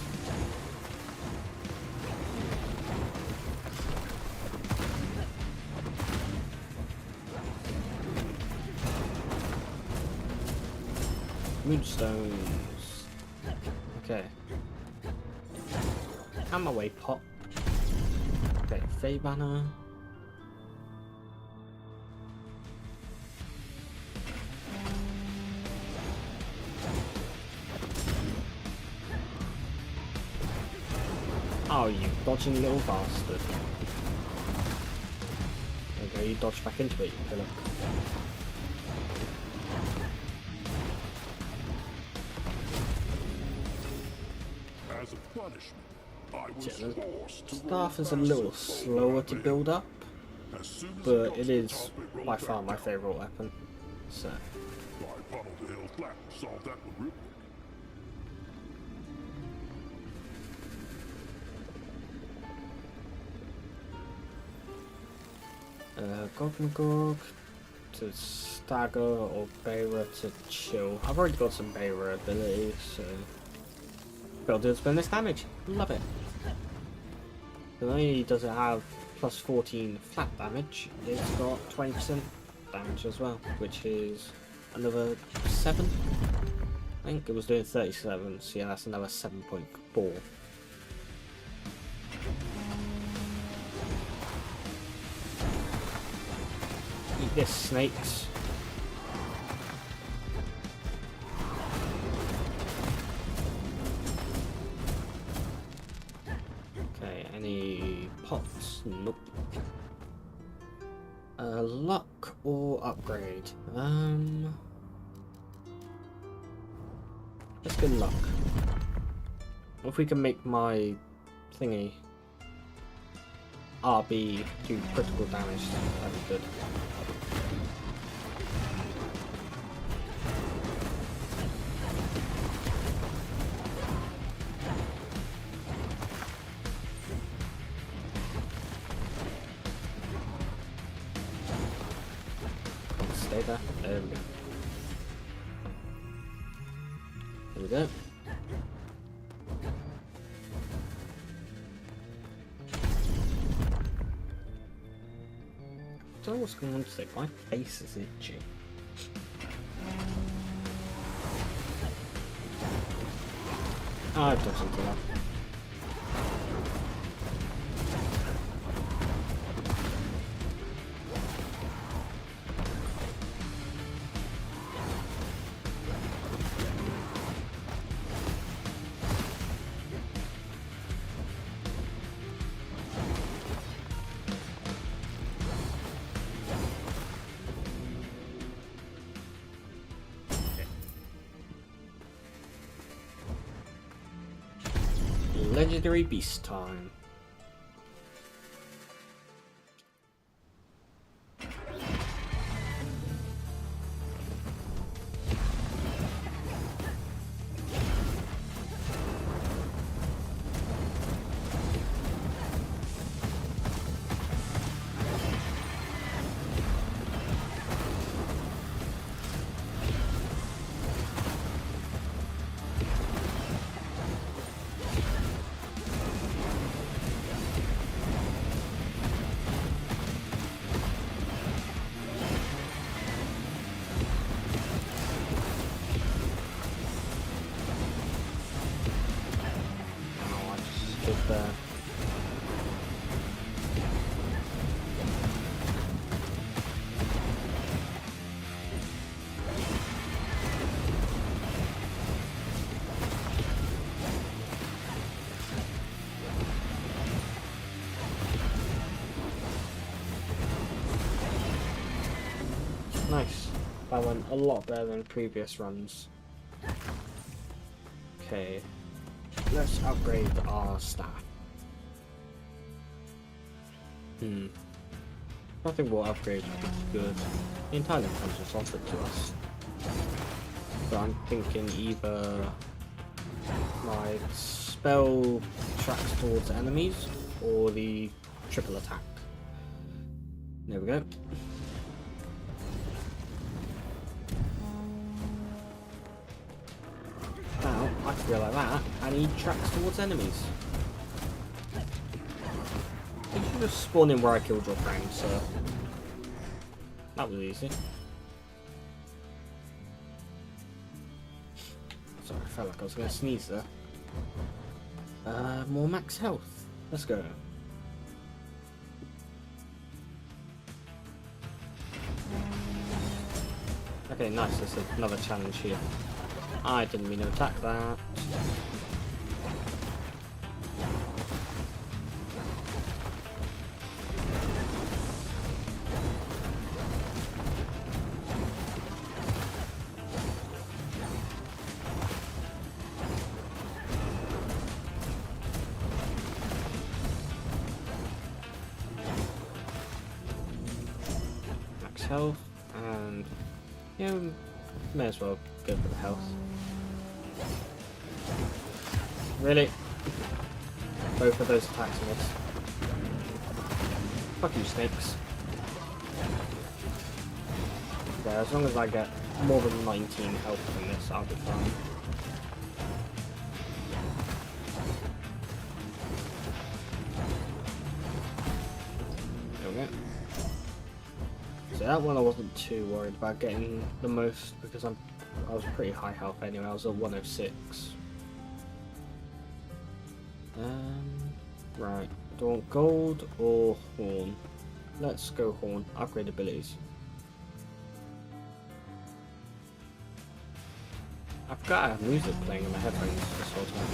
Moonstones. Okay. I'm away, pop. Okay, Fey Banner. Oh, you dodging little bastard. Okay, you dodge back into it, you pillock. As a punishment, I was forced to Staff is a little slower to build up, but it is by far my favourite weapon. So. I pummeled the hill flat and solved that one real quick. Gog to stagger or Bayra to chill. I've already got some Bayra abilities, so build its bonus damage. Love it. Not only does it have plus 14 flat damage, it's got 20% damage as well, which is another 7. I think it was doing 37, so yeah, that's another 7-point ball. Eat this, snakes. Okay, any pots? Nope. Luck or upgrade? Let's go luck. If we can make my thingy RB do critical damage, that'd be good. stay there. There we go. There we go. I don't know what's going on today. My face is itchy. Oh, I've done something else. Legendary beast time. There. Nice. That went a lot better than previous runs. Okay. Let's upgrade our staff. Nothing will upgrade good. The intelligence comes just offered to us. But I'm thinking either my spell tracks towards enemies or the triple attack. There we go. Now, I can go like that, and he tracks towards enemies. You should just spawn in where I killed your friend, so... That was easy. Sorry, I felt like I was going to sneeze there. More max health. Let's go. Okay, nice, there's another challenge here. I didn't mean to attack that. Max health, and yeah, may as well go for the health. Really? Both of those attacks miss. Fuck you, snakes. Yeah, as long as I get more than 19 health from this, I'll be fine. There we go. So that one I wasn't too worried about getting the most because I was pretty high health anyway. I was at 106. Right. Do I want gold or horn? Let's go horn. Upgrade abilities. I've got to have music playing in my headphones this whole time.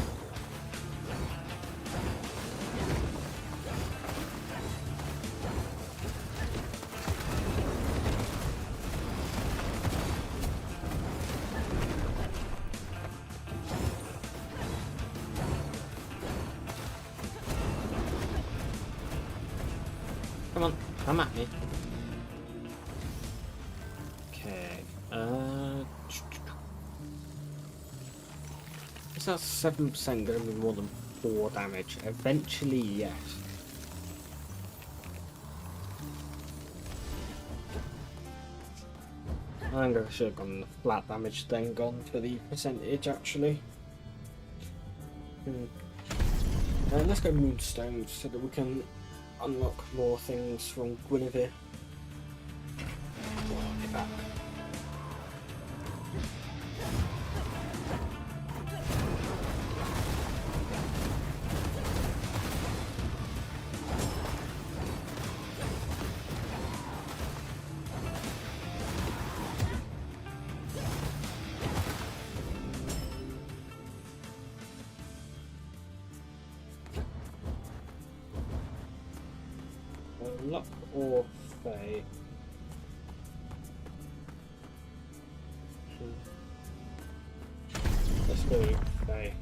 Come on, come at me. Okay, is that 7% going to be more than 4 damage? Eventually, yes. I think I should have gone the flat damage, then gone for the percentage actually. Let's go Moonstones so that we can unlock more things from Guinevere. Oh, get back. Luck or Fey? Let's go Fey.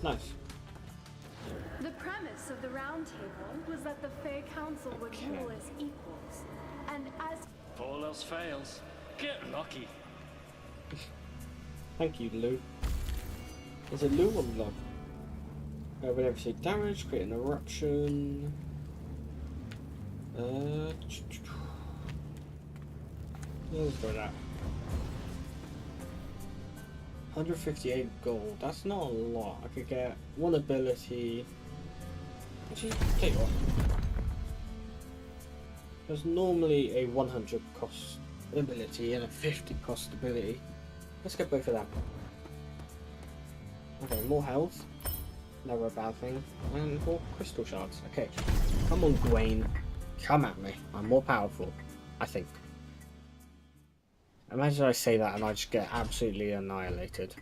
Nice. The premise of the Round Table was that the Fey Council would rule as equals, and as If all else fails, get lucky. Thank you, Lou. Is it Lou or Love? Whenever you see damage, create an eruption. Let's go that. 158 gold. That's not a lot. I could get one ability. Actually, tell you what. There's normally a 100 cost ability and a 50 cost ability. Let's get both of them. Okay, more health. Never a bad thing. And more crystal shards. Okay. Come on, Gwaine. Come at me. I'm more powerful. I think. Imagine I say that and I just get absolutely annihilated.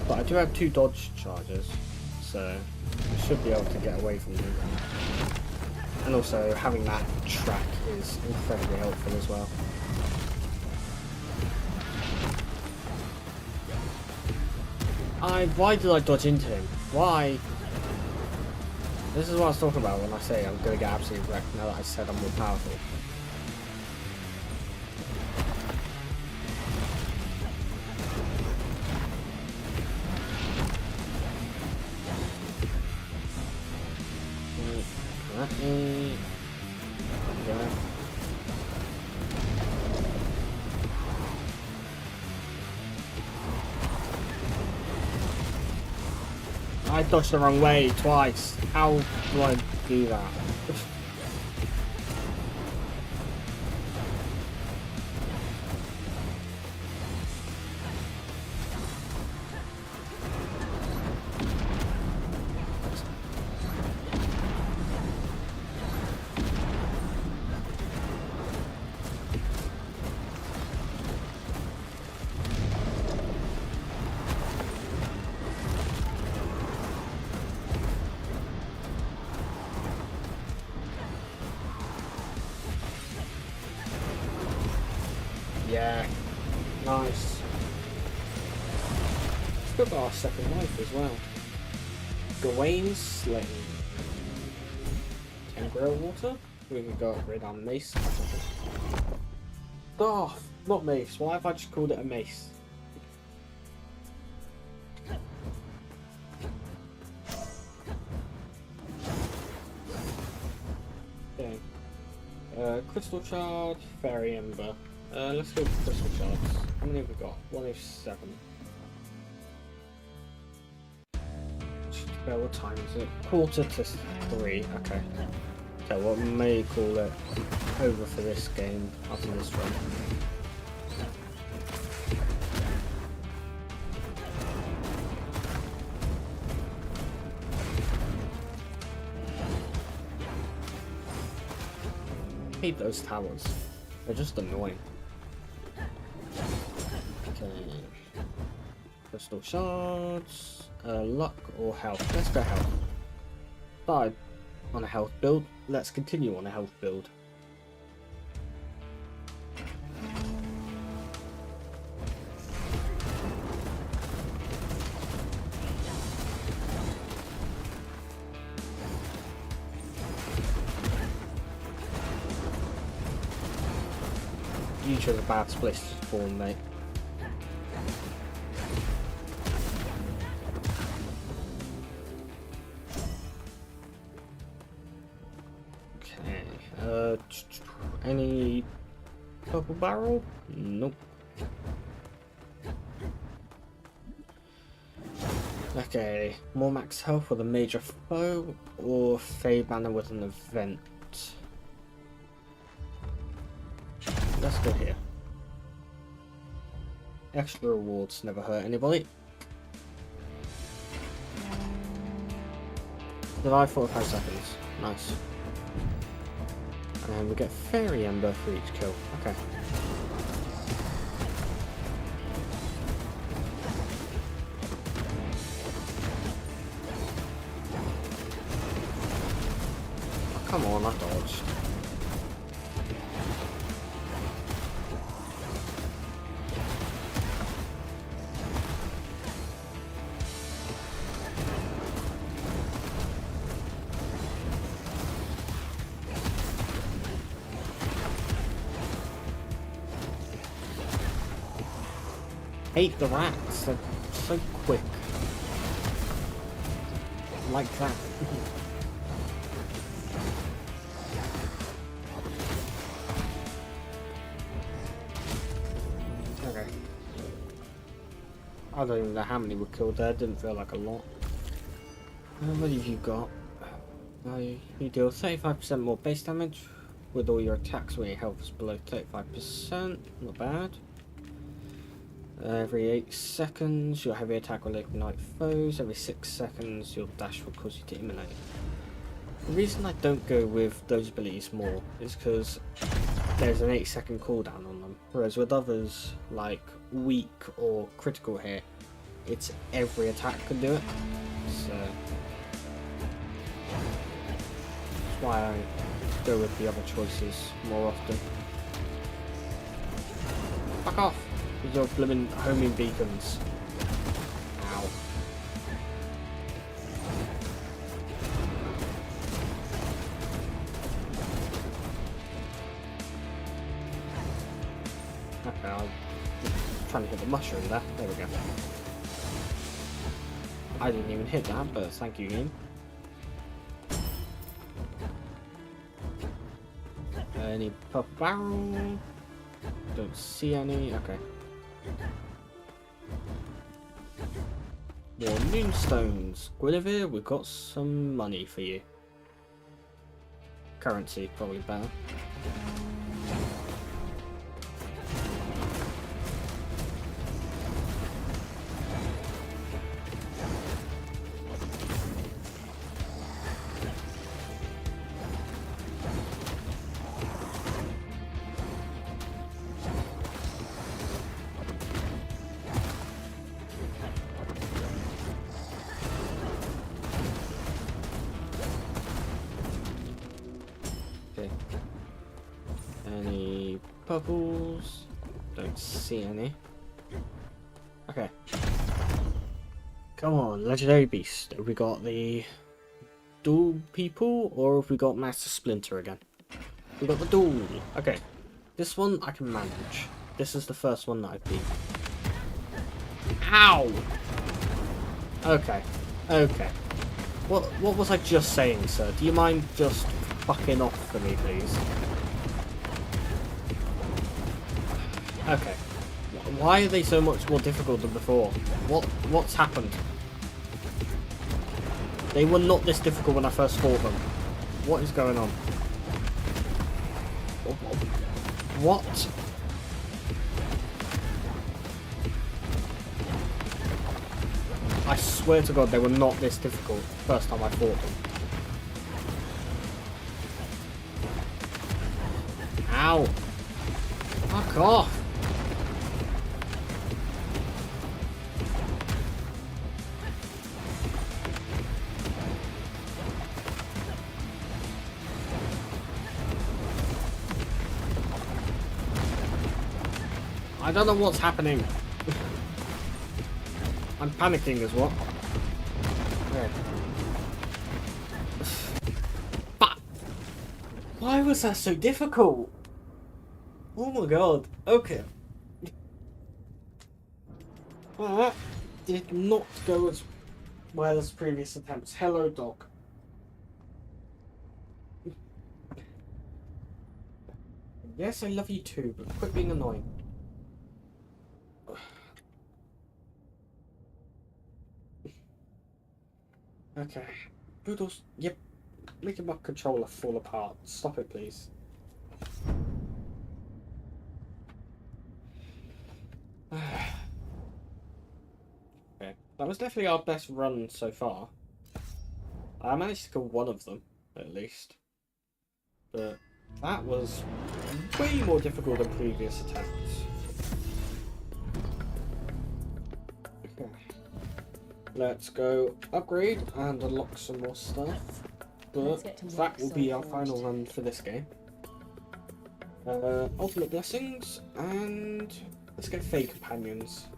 But I do have 2 dodge charges, so I should be able to get away from them. And also having that track is incredibly helpful as well. Why did I dodge into him? Why? This is what I was talking about when I say I'm going to get absolutely wrecked now that I said I'm more powerful. I dodged the wrong way twice. How do I do that? Yeah, nice. Still got our second life as well. Gawaine's Slain. 10 Grail Water. We can go upgrade our mace. Oh, not mace. Why have I just called it a mace? Okay. Crystal Shard, Fairy Ember. Let's go with crystal shards. How many have we got? 107. What time is it? 2:45. Okay. Okay, what may call it over for this game after this run. I hate those towers. They're just annoying. Okay. Crystal shards. Luck or health? Let's go health. Started on a health build. Let's continue on a health build. You chose a bad place to spawn, mate. Okay, any purple barrel? Nope. Okay, more max health with a major foe or Fey banner with an event? Let's go here. Extra rewards never hurt anybody. Survive 45 seconds. Nice. And we get Fairy Ember for each kill. Okay. Oh, come on, I dodged. Hate the rats, they're so quick. Like that. Okay. I don't even know how many were killed there, didn't feel like a lot. What have you got? You deal 35% more base damage with all your attacks when your health is below 35%. Not bad. Every 8 seconds, your heavy attack will ignite foes. Every 6 seconds, your dash will cause you to imminate. The reason I don't go with those abilities more is because there's an 8-second cooldown on them. Whereas with others, like weak or critical hit, it's every attack can do it. So that's why I go with the other choices more often. Fuck off! With your blimmin' homing beacons. Ow. Okay, I'm trying to hit the mushroom there. There we go. I didn't even hit that, but thank you, game. Any purple barrel? Don't see any. Okay. More moonstones. Guinevere, we've got some money for you. Currency, probably better. Any purples? Don't see any. Okay. Come on, legendary beast. Have we got the dual people or have we got Master Splinter again? We got the dual. Okay. This one I can manage. This is the first one that I beat. Ow! Okay. Okay. What was I just saying, sir? Do you mind just fucking off for me, please? Okay. Why are they so much more difficult than before? What's happened? They were not this difficult when I first fought them. What is going on? What? I swear to God, they were not this difficult first time I fought them. Ow! Fuck off! I don't know what's happening. I'm panicking as well. Okay. But why was that so difficult? Oh my god. Okay. Well, that did not go as well as previous attempts. Hello, dog. Yes, I love you too, but quit being annoying. Okay. Poodles, yep. Making my controller fall apart. Stop it, please. Okay. That was definitely our best run so far. I managed to kill one of them, at least. But that was way more difficult than previous attempts. Okay. Let's go upgrade and unlock some more stuff. But that will be our final run for this game. Ultimate blessings, and let's get Fey companions.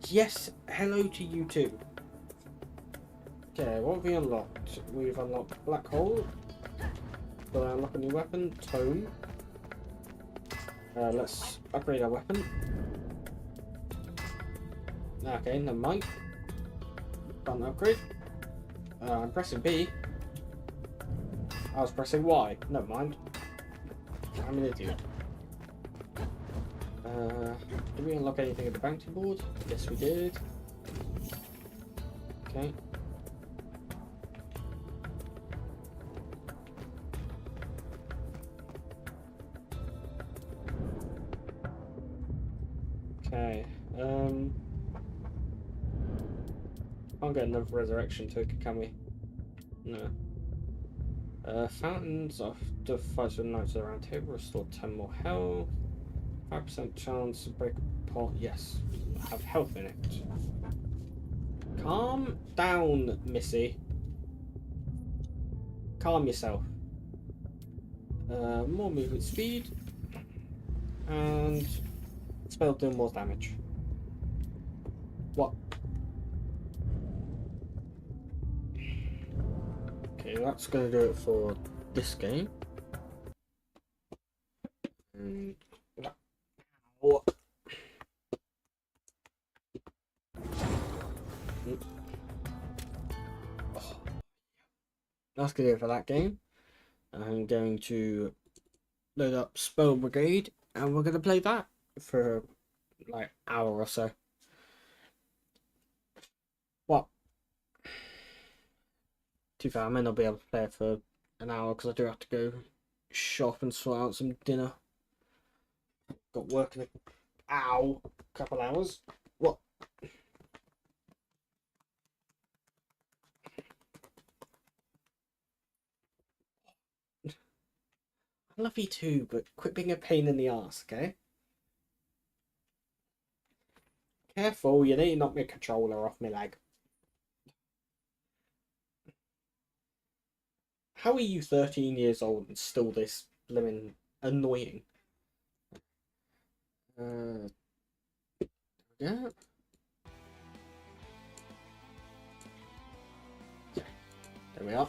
Yes, hello to you too. Okay, what have we unlocked? We've unlocked Black Hole. Will I unlock a new weapon? Tome. Let's upgrade our weapon. Okay, never mind. Can't upgrade. I'm pressing B. I was pressing Y. Never mind. I'm an idiot. Did we unlock anything at the bounty board? Yes, we did. Okay. Okay. Can't get another resurrection token, can we? No. Fountains after fights with knights of the round table restore 10 more health. 5% chance to break apart. Yes, have health in it. Calm down, Missy. Calm yourself. More movement speed. And spell doing more damage. What? Okay, that's going to do it for this game. And what? That's going to do it for that game. I'm going to load up Spell Brigade and we're going to play that for like an hour or so. What? Too far, I may not be able to play it for an hour because I do have to go shop and sort out some dinner. Got work in a couple hours. What? I love you too, but quit being a pain in the ass, okay? Careful, you need to knock my controller off my leg. How are you 13 years old and still this blimmin' annoying? Yeah. Okay, there we are.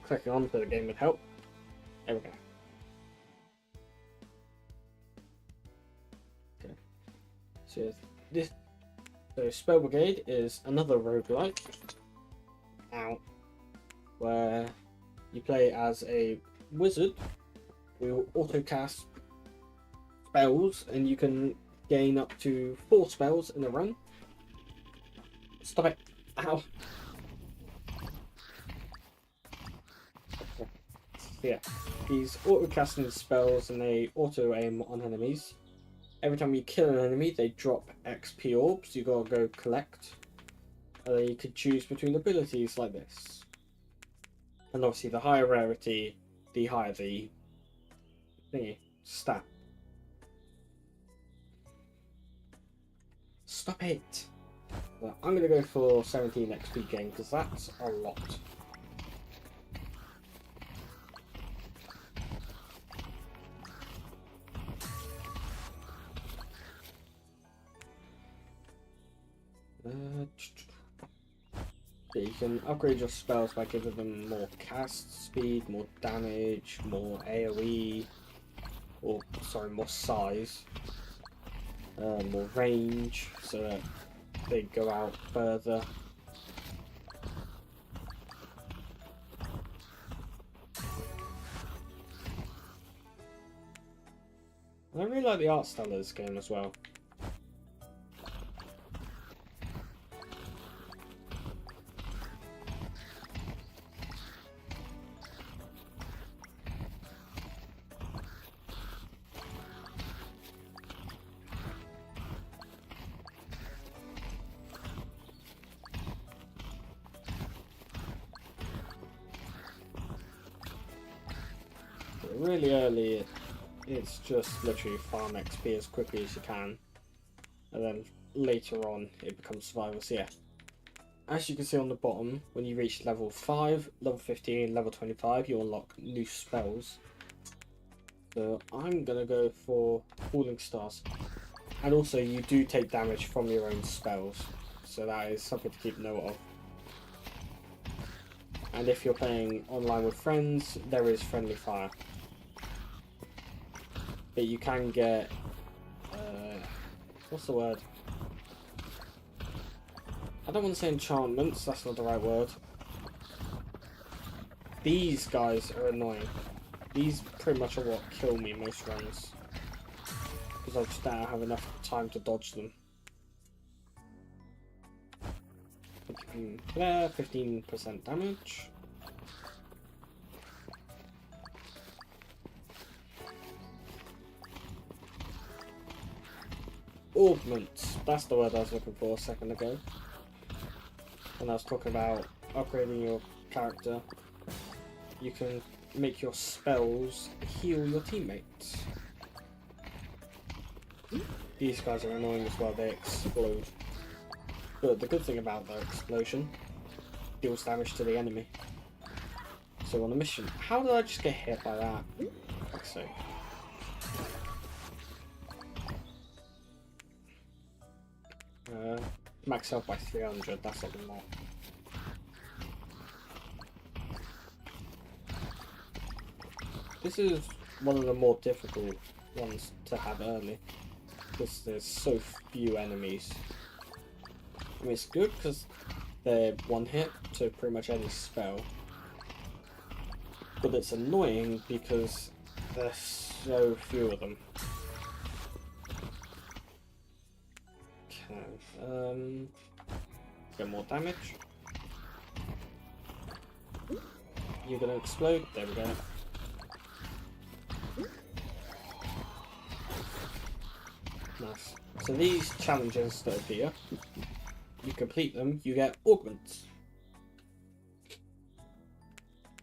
Clicking on to the game would help. There we go. Okay. So Spell Brigade is another roguelike. Where you play as a wizard who auto cast spells and you can gain up to 4 spells in a run. Stop it. Ow. Yeah, these auto-casting spells and they auto-aim on enemies. Every time you kill an enemy, they drop XP orbs. You gotta go collect. And then you could choose between abilities like this. And obviously, the higher rarity, the higher the thingy stat. Stop it! Well, I'm gonna go for 17 XP gain because that's a lot. You can upgrade your spells by giving them more cast speed, more damage, more AoE, or sorry, more size, more range, so that they go out further. I really like the art style of this game as well. Really early, it's just literally farm XP as quickly as you can, and then later on it becomes survival. So yeah, as you can see on the bottom, when you reach level 5, level 15, level 25, you unlock new spells. So I'm gonna go for Falling Stars, and also you do take damage from your own spells, so that is something to keep note of. And if you're playing online with friends, there is friendly fire. But you can get, what's the word? I don't want to say enchantments, that's not the right word. These guys are annoying. These pretty much are what kill me most runs. Because I just don't have enough time to dodge them. 15% damage. Augments, that's the word I was looking for a second ago. When I was talking about upgrading your character, you can make your spells heal your teammates. These guys are annoying as well, they explode. But the good thing about their explosion, deals damage to the enemy. So on a mission, how did I just get hit by that? For fuck's sake. Max health by 300, that's not a lot. This is one of the more difficult ones to have early, because there's so few enemies. I mean, it's good because they're one hit to pretty much any spell, but it's annoying because there's so few of them. Okay, get more damage. You're gonna explode, there we go. Nice. So these challenges that appear, you complete them, you get augments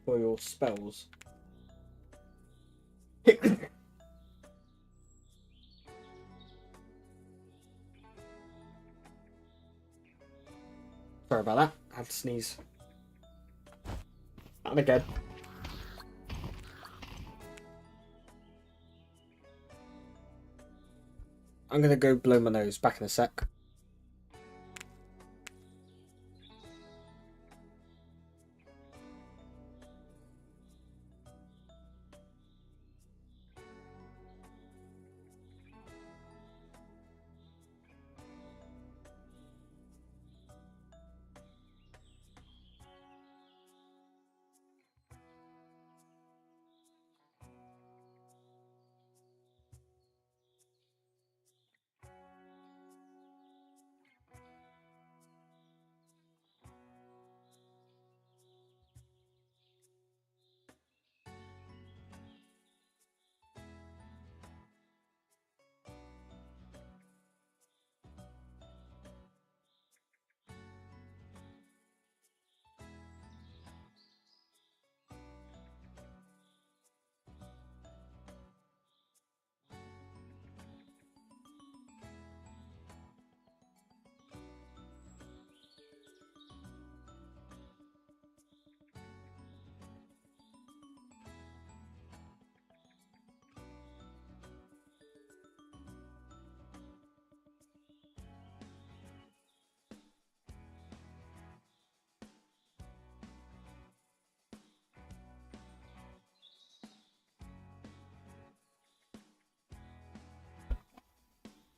for your spells. Sorry about that, I had to sneeze. And again. I'm gonna go blow my nose, back in a sec.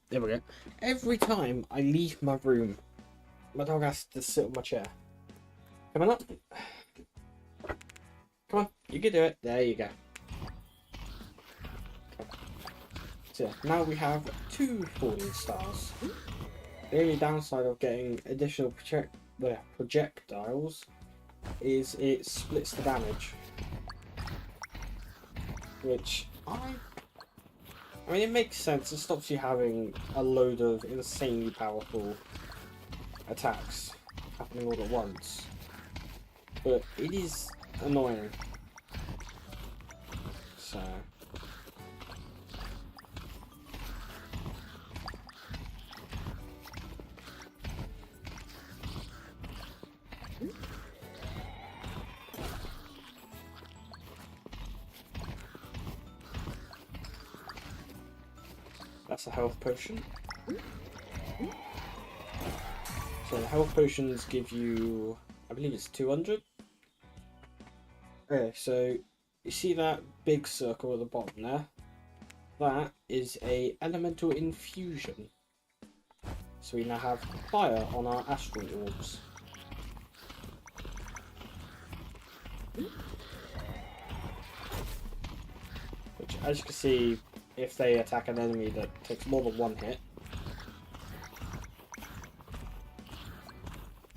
There we go. Every time I leave my room, my dog has to sit on my chair. Come on up. Come on, you can do it. There you go. Okay. So now we have 2 falling stars. The only downside of getting additional projectiles is it splits the damage. Which I mean, it makes sense. It stops you having a load of insanely powerful attacks happening all at once. But it is annoying. So... That's a health potion. So the health potions give you, I believe it's 200. Okay, so you see that big circle at the bottom there? That is a elemental infusion. So we now have fire on our astral orbs. Which, as you can see, if they attack an enemy that takes more than 1 hit,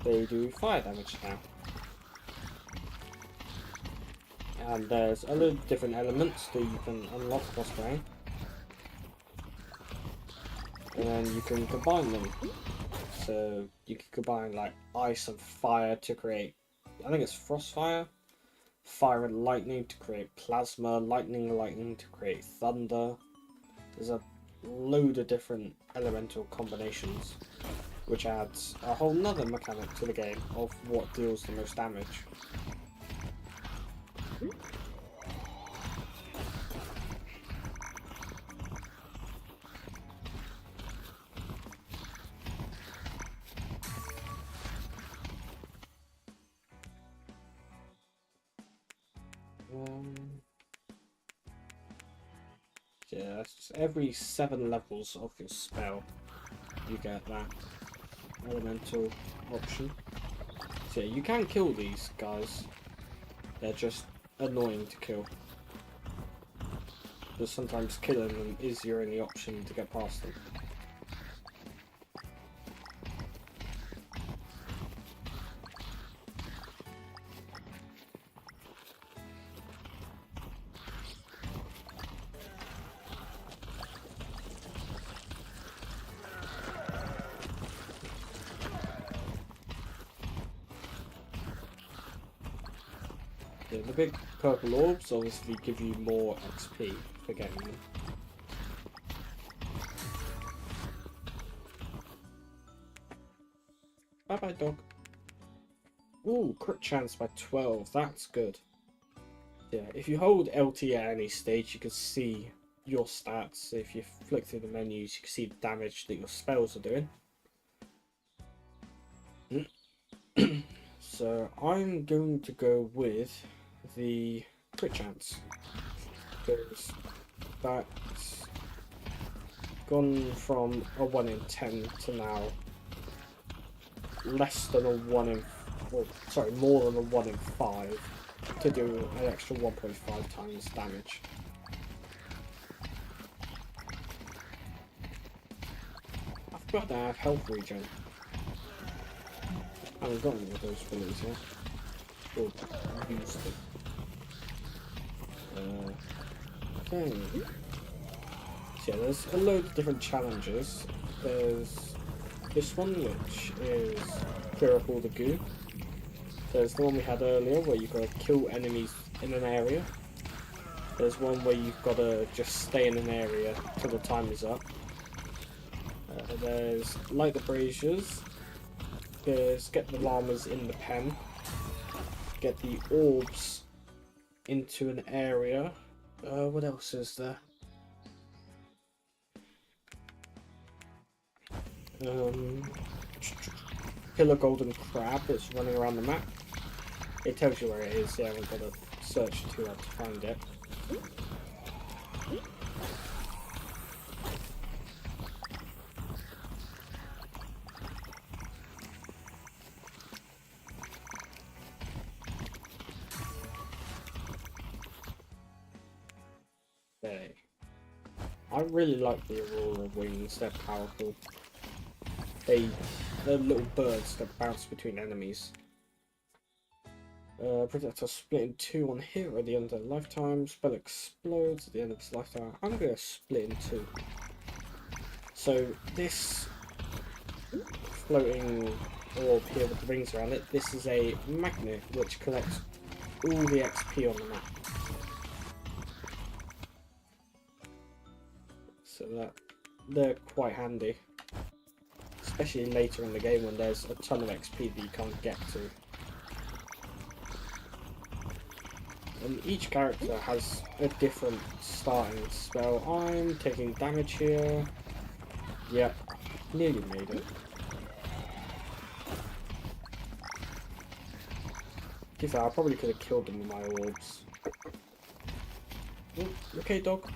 they do fire damage now. And there's a load of different elements that you can unlock while playing. And then you can combine them. So you can combine like ice and fire to create, I think it's frostfire, fire and lightning to create plasma, lightning to create thunder. There's a load of different elemental combinations, which adds a whole nother mechanic to the game of what deals the most damage. Yeah, that's just every 7 levels of your spell you get that elemental option. So yeah, you can kill these guys. They're just annoying to kill. But sometimes killing them is your only option to get past them. Yeah, the big purple orbs obviously give you more XP for getting them. Bye bye, dog. Ooh, crit chance by 12, that's good. Yeah, if you hold LT at any stage, you can see your stats. If you flick through the menus, you can see the damage that your spells are doing. So I'm going to go with the crit chance, because that's gone from a 1 in 10 to now less than a 1 in, well, sorry, more than a 1 in 5 to do an extra 1.5 times damage. I forgot to have health regen. I haven't got any of those abilities yet. Or used them. Okay. So yeah, there's a load of different challenges. There's this one, which is clear up all the goo. There's the one we had earlier where you've got to kill enemies in an area. There's one where you've got to just stay in an area till the time is up. There's light the braziers. There's get the llamas in the pen. Get the orbs into an area. What else is there? Kill a golden crab that's running around the map. It tells you where it is, yeah, I haven't got to search too hard to find it. I really like the Aurora wings, they're powerful. They're little birds that bounce between enemies. Projectile split in two on hit at the end of their lifetime. Spell explodes at the end of its lifetime. I'm going to split in two. So this floating orb here with the rings around it, this is a magnet which collects all the XP on the map. So that they're quite handy. Especially later in the game when there's a ton of XP that you can't get to. And each character has a different starting spell. I'm taking damage here. Yep, nearly made it. To be fair, I probably could have killed them with my orbs. Oh, okay, dog.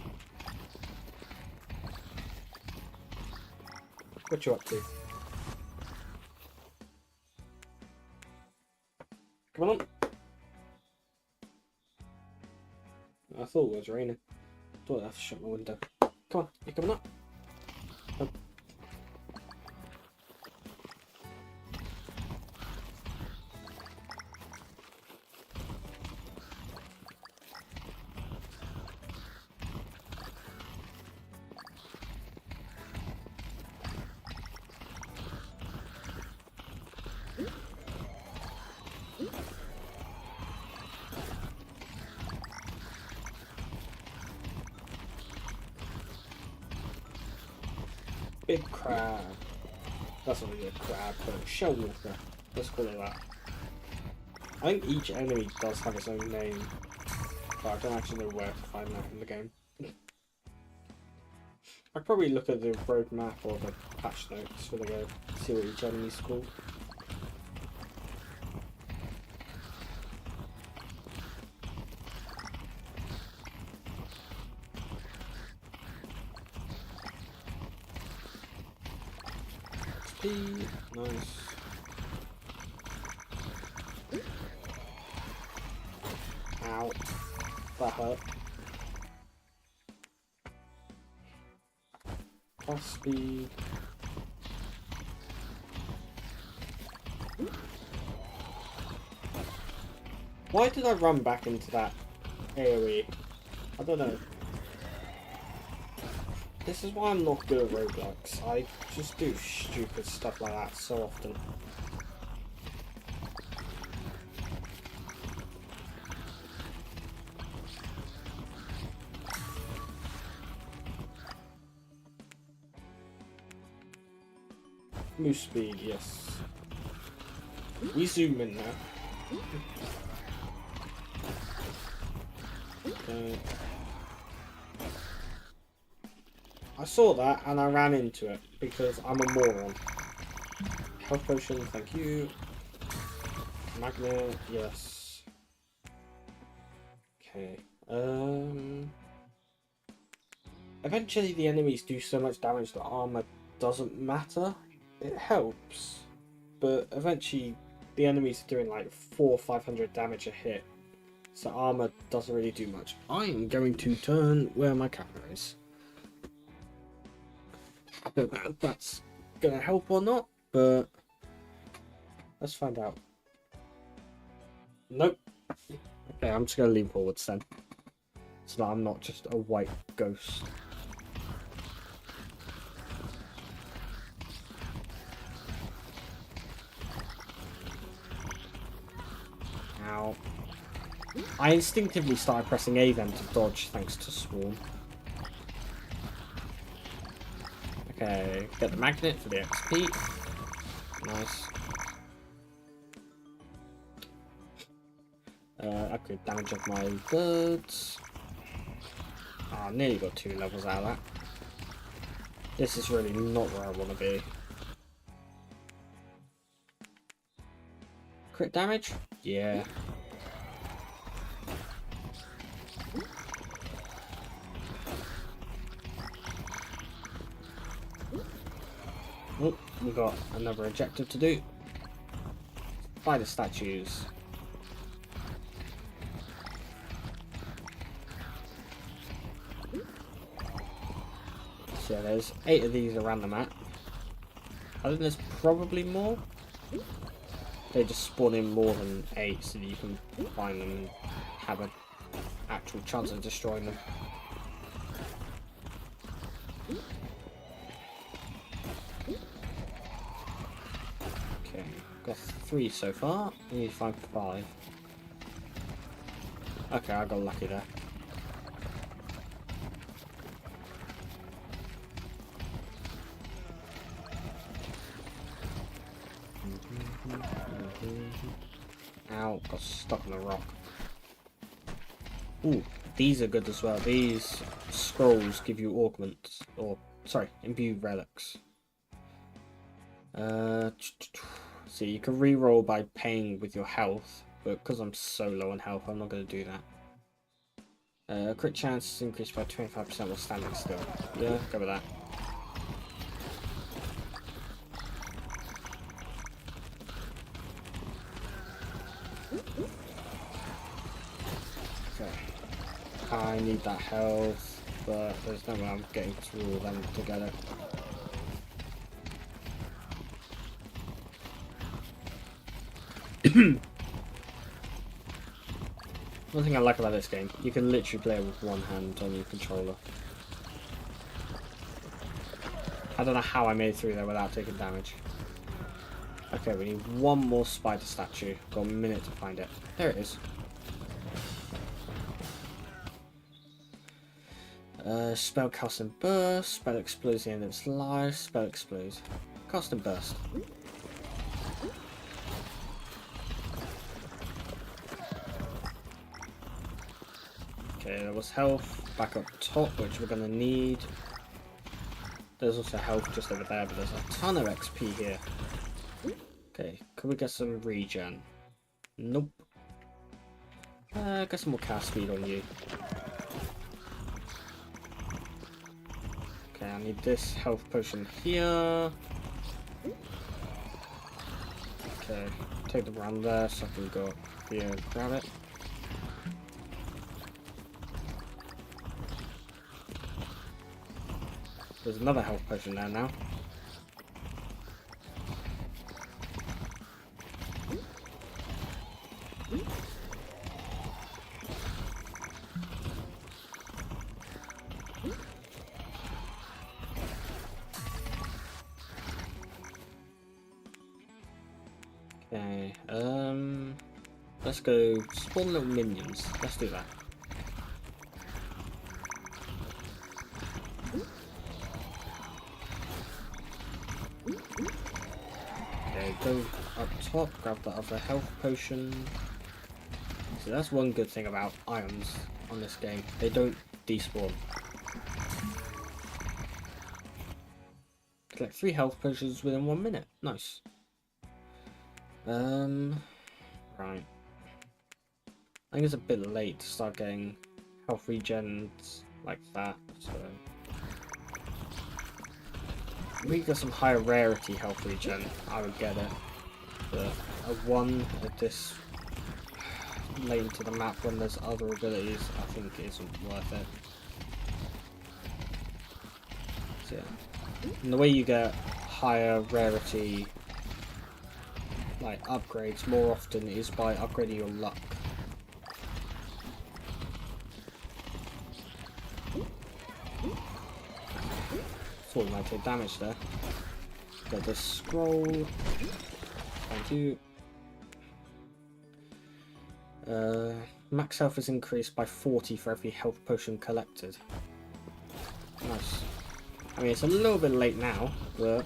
What you up to? Come on. I thought it was raining. Thought I'd have to shut my window. Come on, you coming up? Oh. Big crab. That's not really a crab, but shell walker. Let's call it that. I think each enemy does have its own name, but I don't actually know where to find that in the game. I'd probably look at the road map or the patch notes for the game, see what each enemy's called. Nice. Ow. That hurt. Plus speed. Why did I run back into that AoE? I don't know. This is why I'm not good at roguelikes. I just do stupid stuff like that so often. Move speed, yes. We zoom in now. Okay. I saw that and I ran into it because I'm a moron. Health potion, thank you. Magnet, yes. Okay. Eventually the enemies do so much damage that armor doesn't matter. It helps, but eventually the enemies are doing like 400 or 500 damage a hit, so armor doesn't really do much. I'm going to turn where my camera is. I don't know if that's gonna help or not, but let's find out. Nope. Okay, I'm just gonna lean forwards then, so that I'm not just a white ghost. Ow. I instinctively started pressing A then to dodge thanks to Swarm. Okay, get the magnet for the XP. Nice. Upgrade damage of my birds. Ah, nearly got 2 levels out of that. This is really not where I want to be. Crit damage? Yeah. Oh, we got another objective to do. Buy the statues. So yeah, there's 8 of these around the map. I think there's probably more. They just spawn in more than 8 so that you can find them and have an actual chance of destroying them. Okay, got 3 so far. I need to find 5. Okay, I got lucky there. Ow, got stuck on a rock. Ooh, these are good as well. These scrolls give you augments, or sorry, imbue relics. So you can re-roll by paying with your health, but because I'm so low on health, I'm not going to do that. Crit chance increased by 25% while standing still. Yeah, go with that. Okay. I need that health, but there's no way I'm getting through all them to get it. One thing I like about this game, you can literally play it with one hand on your controller. I don't know how I made it through there without taking damage. Okay, we need one more spider statue. Got a minute to find it. There it is. Spell cast and burst. Spell explodes the end of its life. Spell explodes. Cast and burst. Okay, there was health back up top, which we're gonna need. There's also health just over there, but there's a ton of XP here. Okay, can we get some regen? Nope. Get some more cast speed on you. Okay, I need this health potion here. Okay, take the round there so I can go up here and grab it. There's another health potion there now. Okay, let's go spawn little minions. Let's do that. Okay, go up top, grab the other health potion. So that's one good thing about ions on this game. They don't despawn. Collect 3 health potions within 1 minute. Nice. Right. I think it's a bit late to start getting health regens like that, so if we get some higher rarity health regen, I would get it. But a 1 at this late into the map when there's other abilities, I think isn't worth it. So yeah. And the way you get higher rarity like upgrades more often is by upgrading your luck. Thought we might take damage there. Got this scroll. Thank you. Max health is increased by 40 for every health potion collected. Nice. I mean, it's a little bit late now, but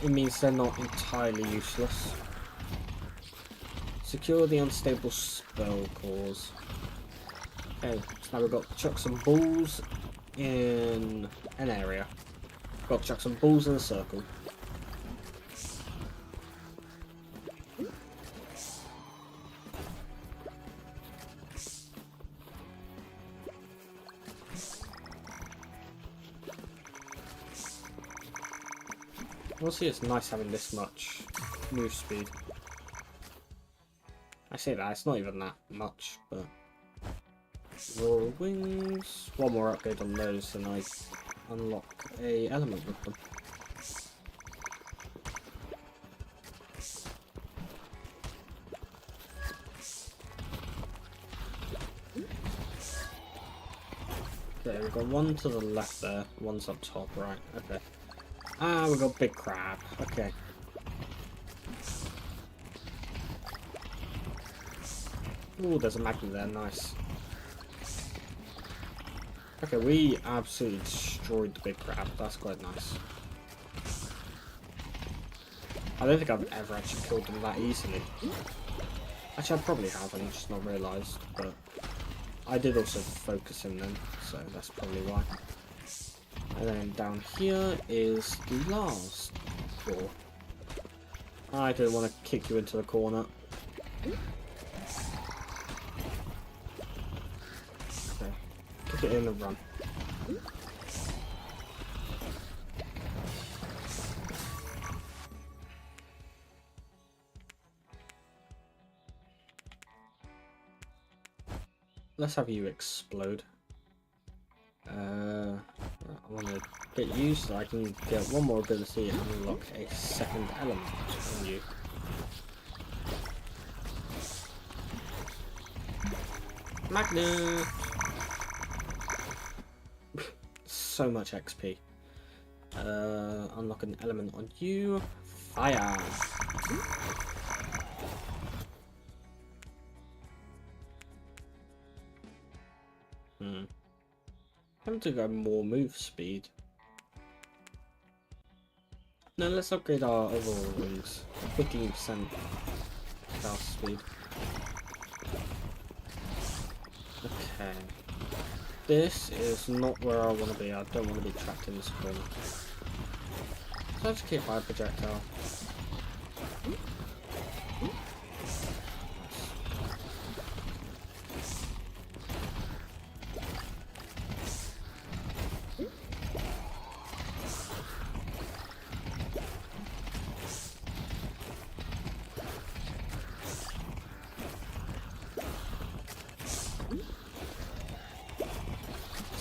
it means they're not entirely useless. Secure the unstable spell cores. Okay, so now we've got to chuck some balls in an area. Got to chuck some balls in a circle. Honestly, it's nice having this much move speed. I say that, it's not even that much, but... Royal Wings. One more upgrade on those and I unlock a element with them. Okay, we've got one to the left there, one's up top, right, okay. Ah, we've got big crab, okay. Ooh, there's a magnet there, nice. Okay, we absolutely destroyed the big crab, that's quite nice. I don't think I've ever actually killed them that easily. Actually, I probably have, and just not realised, but I did also focus him then, so that's probably why. And then down here is the last floor. I don't want to kick you into the corner. Okay, kick it in and run. Let's have you explode. I want to get you so I can get one more ability and unlock a second element on you. Magnet! So much XP. Unlock an element on you. Fire! Time to go more move speed. No, let's upgrade our overall wings. 15% fast speed. Okay. This is not where I want to be. I don't want to be trapped in this corner. So I just keep my projectile.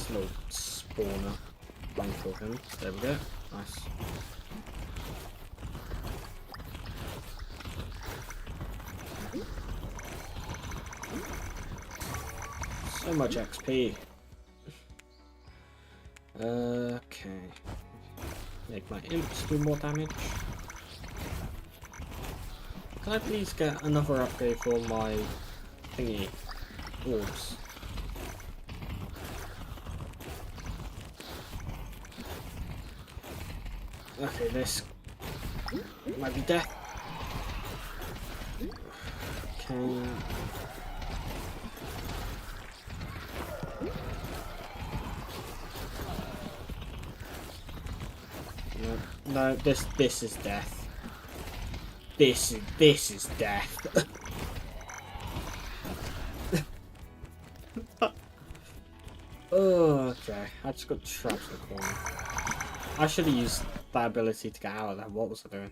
Little spawner. Kill him. There we go. Nice. So much XP. Okay. Make my imps do more damage. Can I please get another upgrade for my thingy? Orbs. Okay, this might be death. Okay. No, this is death. This is death. Oh, okay. I just got trapped in the corner. I should have used that ability to get out of there. What was I doing?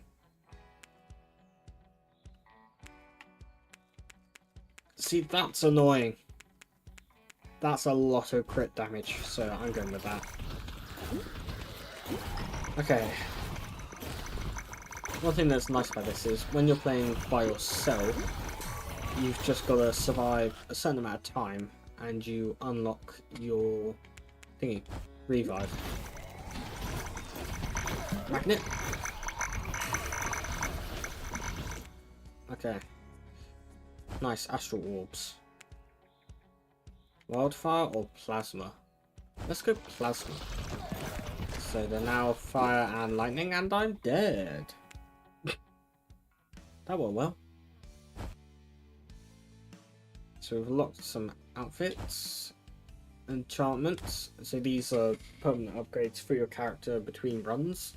See, that's annoying. That's a lot of crit damage, so I'm going with that. Okay. One thing that's nice about this is when you're playing by yourself, you've just got to survive a certain amount of time and you unlock your thingy, revive. Magnet. Okay. Nice astral orbs. Wildfire or plasma? Let's go plasma. So they're now fire and lightning and I'm dead. That went well. So we've locked some outfits. Enchantments. So these are permanent upgrades for your character between runs.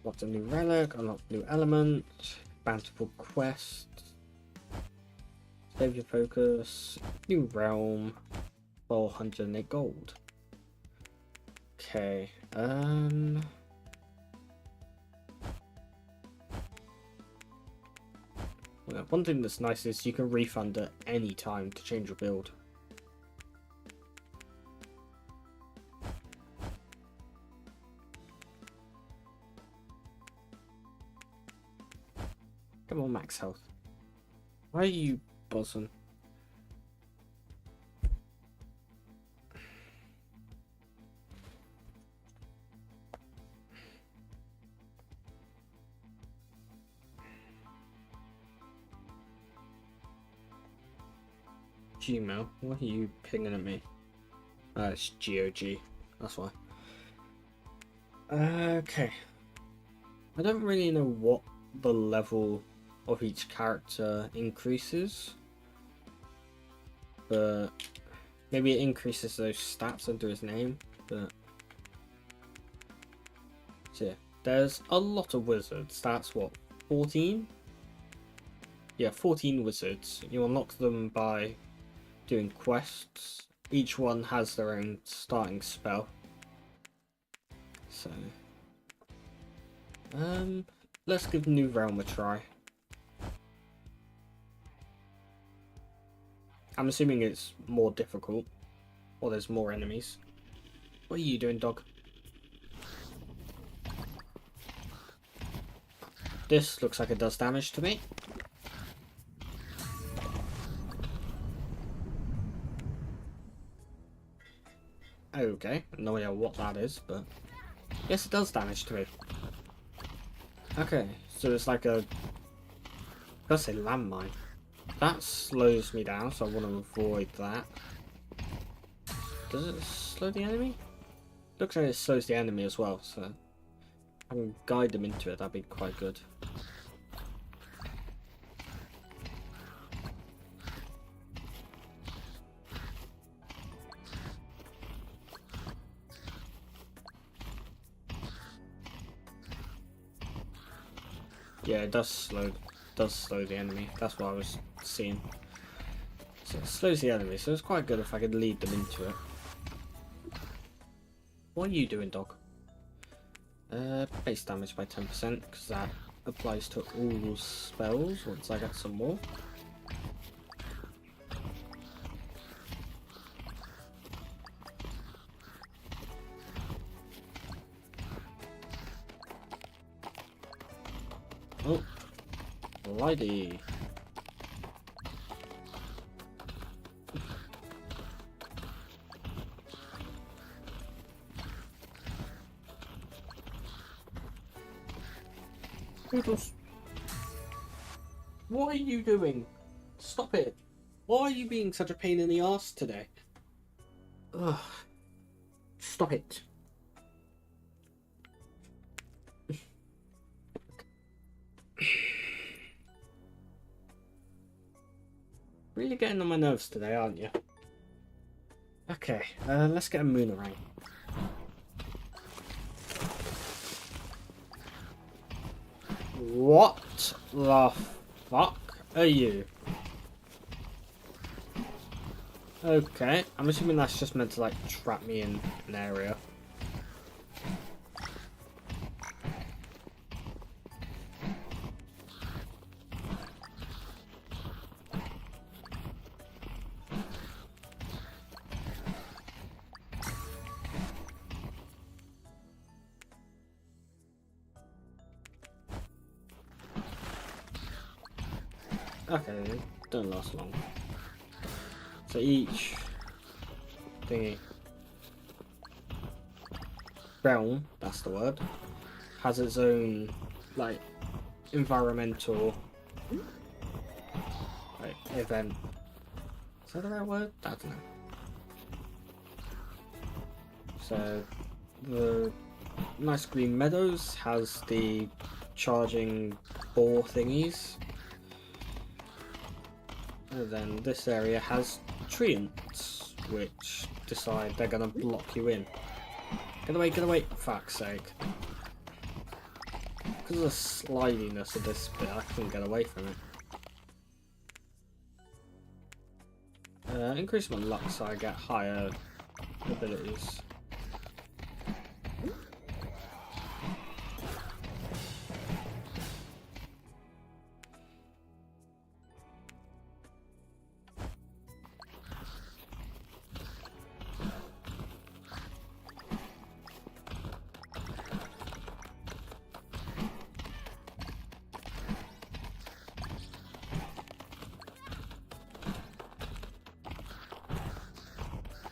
Lots of new relic, unlocked new element, bountiful quest, save your focus, new realm, 408 gold. Okay, Well, one thing that's nice is you can refund at any time to change your build. Come on, max health. Why are you buzzing? Gmail, what are you pinging at me? It's GOG, that's why. Okay. I don't really know what the level of each character increases, but maybe it increases those stats under his name, but so yeah, there's a lot of wizards. That's what, 14? Yeah, 14 wizards. You unlock them by doing quests. Each one has their own starting spell. So let's give New Realm a try. I'm assuming it's more difficult, or there's more enemies. What are you doing, dog? This looks like it does damage to me. Okay, no idea what that is, but yes, it does damage to me. Okay, so it's like a, let's say landmine. That slows me down, so I want to avoid that. Does it slow the enemy? Looks like it slows the enemy as well, so I can guide them into it. That'd be quite good. Yeah, it does slow the enemy. That's what I was seeing. So it slows the enemy, so it's quite good if I could lead them into it. What are you doing, dog? Base damage by 10%, because that applies to all spells once I get some more. Oh, lady. Poodles. What are you doing? Stop it. Why are you being such a pain in the ass today? Ugh. Stop it. Really getting on my nerves today, aren't you? Okay, let's get a Moonerang. What the fuck are you? Okay, I'm assuming that's just meant to like trap me in an area. Okay, don't last long. So each thingy realm, that's the word, has its own like environmental like event. Is that the right word? I don't know. So the nice green meadows has the charging boar thingies. And then this area has treants, which decide they're gonna block you in. Get away, fuck's sake. Because of the slidiness of this bit, I couldn't get away from it. Increase my luck so I get higher abilities.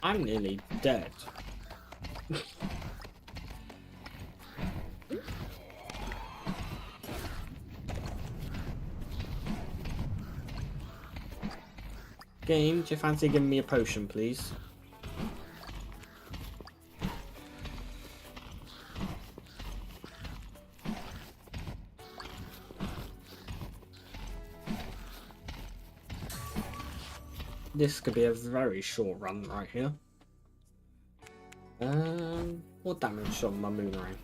I'm nearly dead. Game, do you fancy giving me a potion, please? This could be a very short run right here. What damage on my moon ring?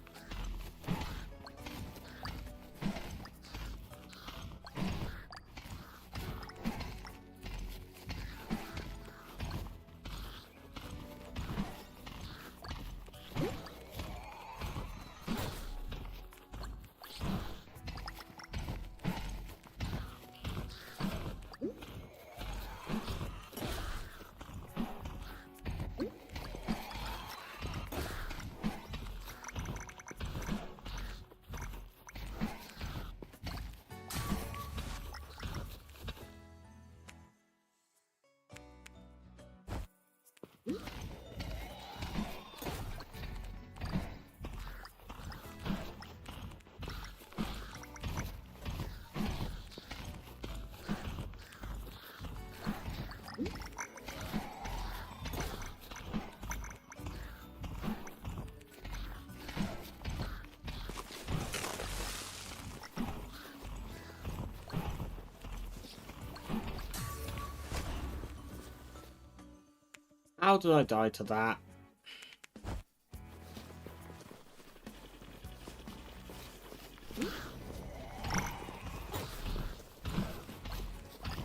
How did I die to that?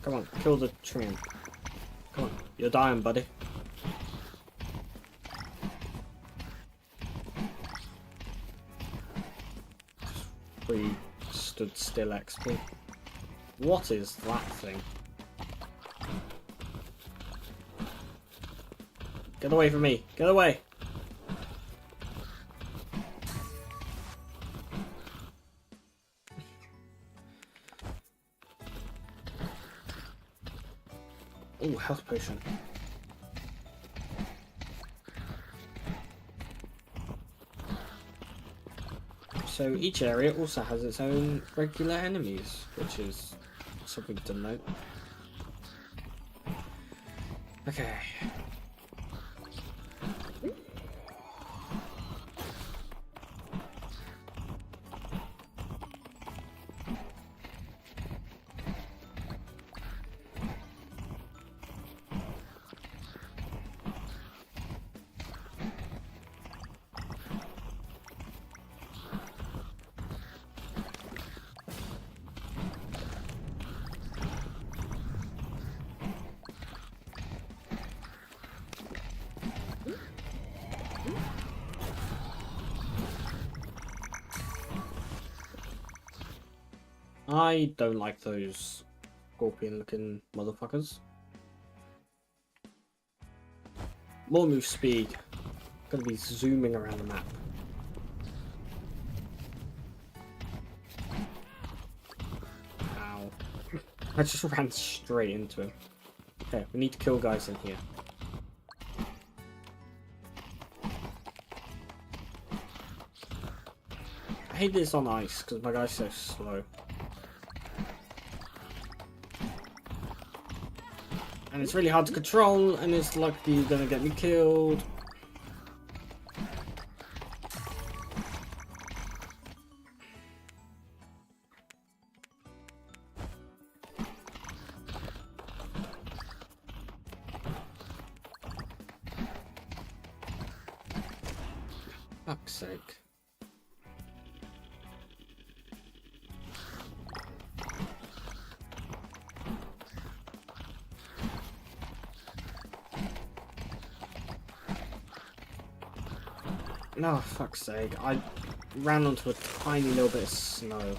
Come on, kill the tramp. Come on, you're dying, buddy. We stood still XP. What is that thing? Get away from me! Get away! Oh, health potion. So each area also has its own regular enemies, which is something to note. Okay. I don't like those scorpion looking motherfuckers. More move speed. Gonna be zooming around the map. Ow. I just ran straight into him. Okay, we need to kill guys in here. I hate this on ice because my guy's so slow. And it's really hard to control, and it's likely you're gonna get me killed. Fuck's sake. No, fuck's sake. I ran onto a tiny little bit of snow.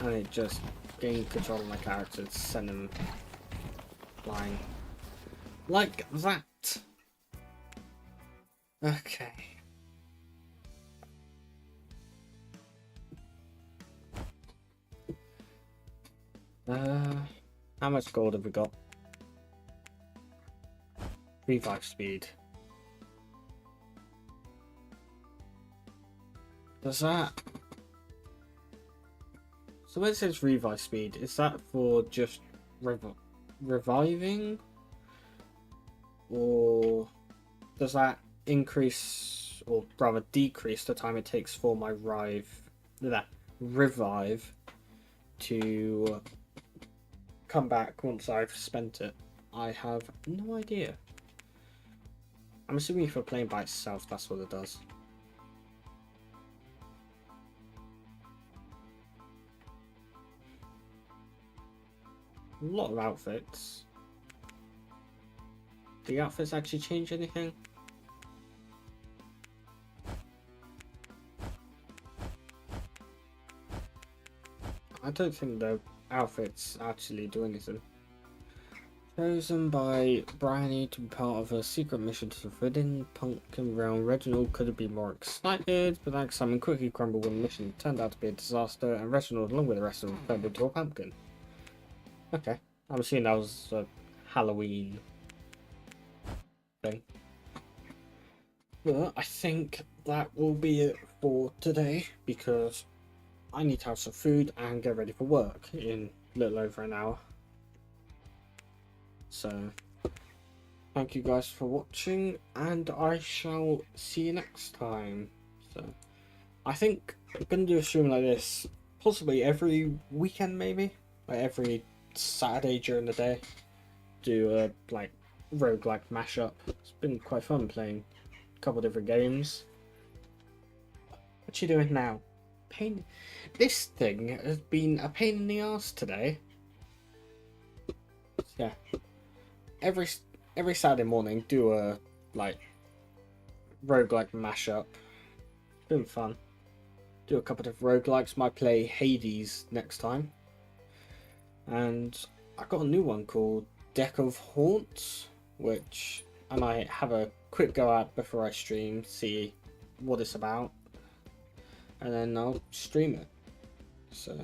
And it just gained control of my character and sent him flying. Like that. Okay. How much gold have we got? revive speed. Does that... So when it says revive speed, is that for just reviving? Or does that increase, or rather decrease, the time it takes for my revive to come back once I've spent it? I have no idea. I'm assuming if you're playing by itself, that's what it does. A lot of outfits. Do the outfits actually change anything? I don't think the outfits actually do anything. Chosen by Bryony to be part of a secret mission to the Forbidden Pumpkin Realm. Reginald could have been more excited, but that excitement quickly crumbled when the mission turned out to be a disaster, and Reginald, along with the rest of them, turned into a pumpkin. Okay, I'm assuming that was a Halloween thing. But I think that will be it for today, because I need to have some food and get ready for work in a little over an hour. So, thank you guys for watching, and I shall see you next time. So, I think I'm going to do a stream like this, possibly every weekend maybe, like every Saturday during the day. Do a, like, roguelike mashup. It's been quite fun playing a couple different games. What you doing now? This thing has been a pain in the ass today. Yeah. Every Saturday morning, do a like roguelike mashup. Been fun. Do a couple of roguelikes. Might play Hades next time. And I got a new one called Deck of Haunts, which I might have a quick go at before I stream, see what it's about, and then I'll stream it. So.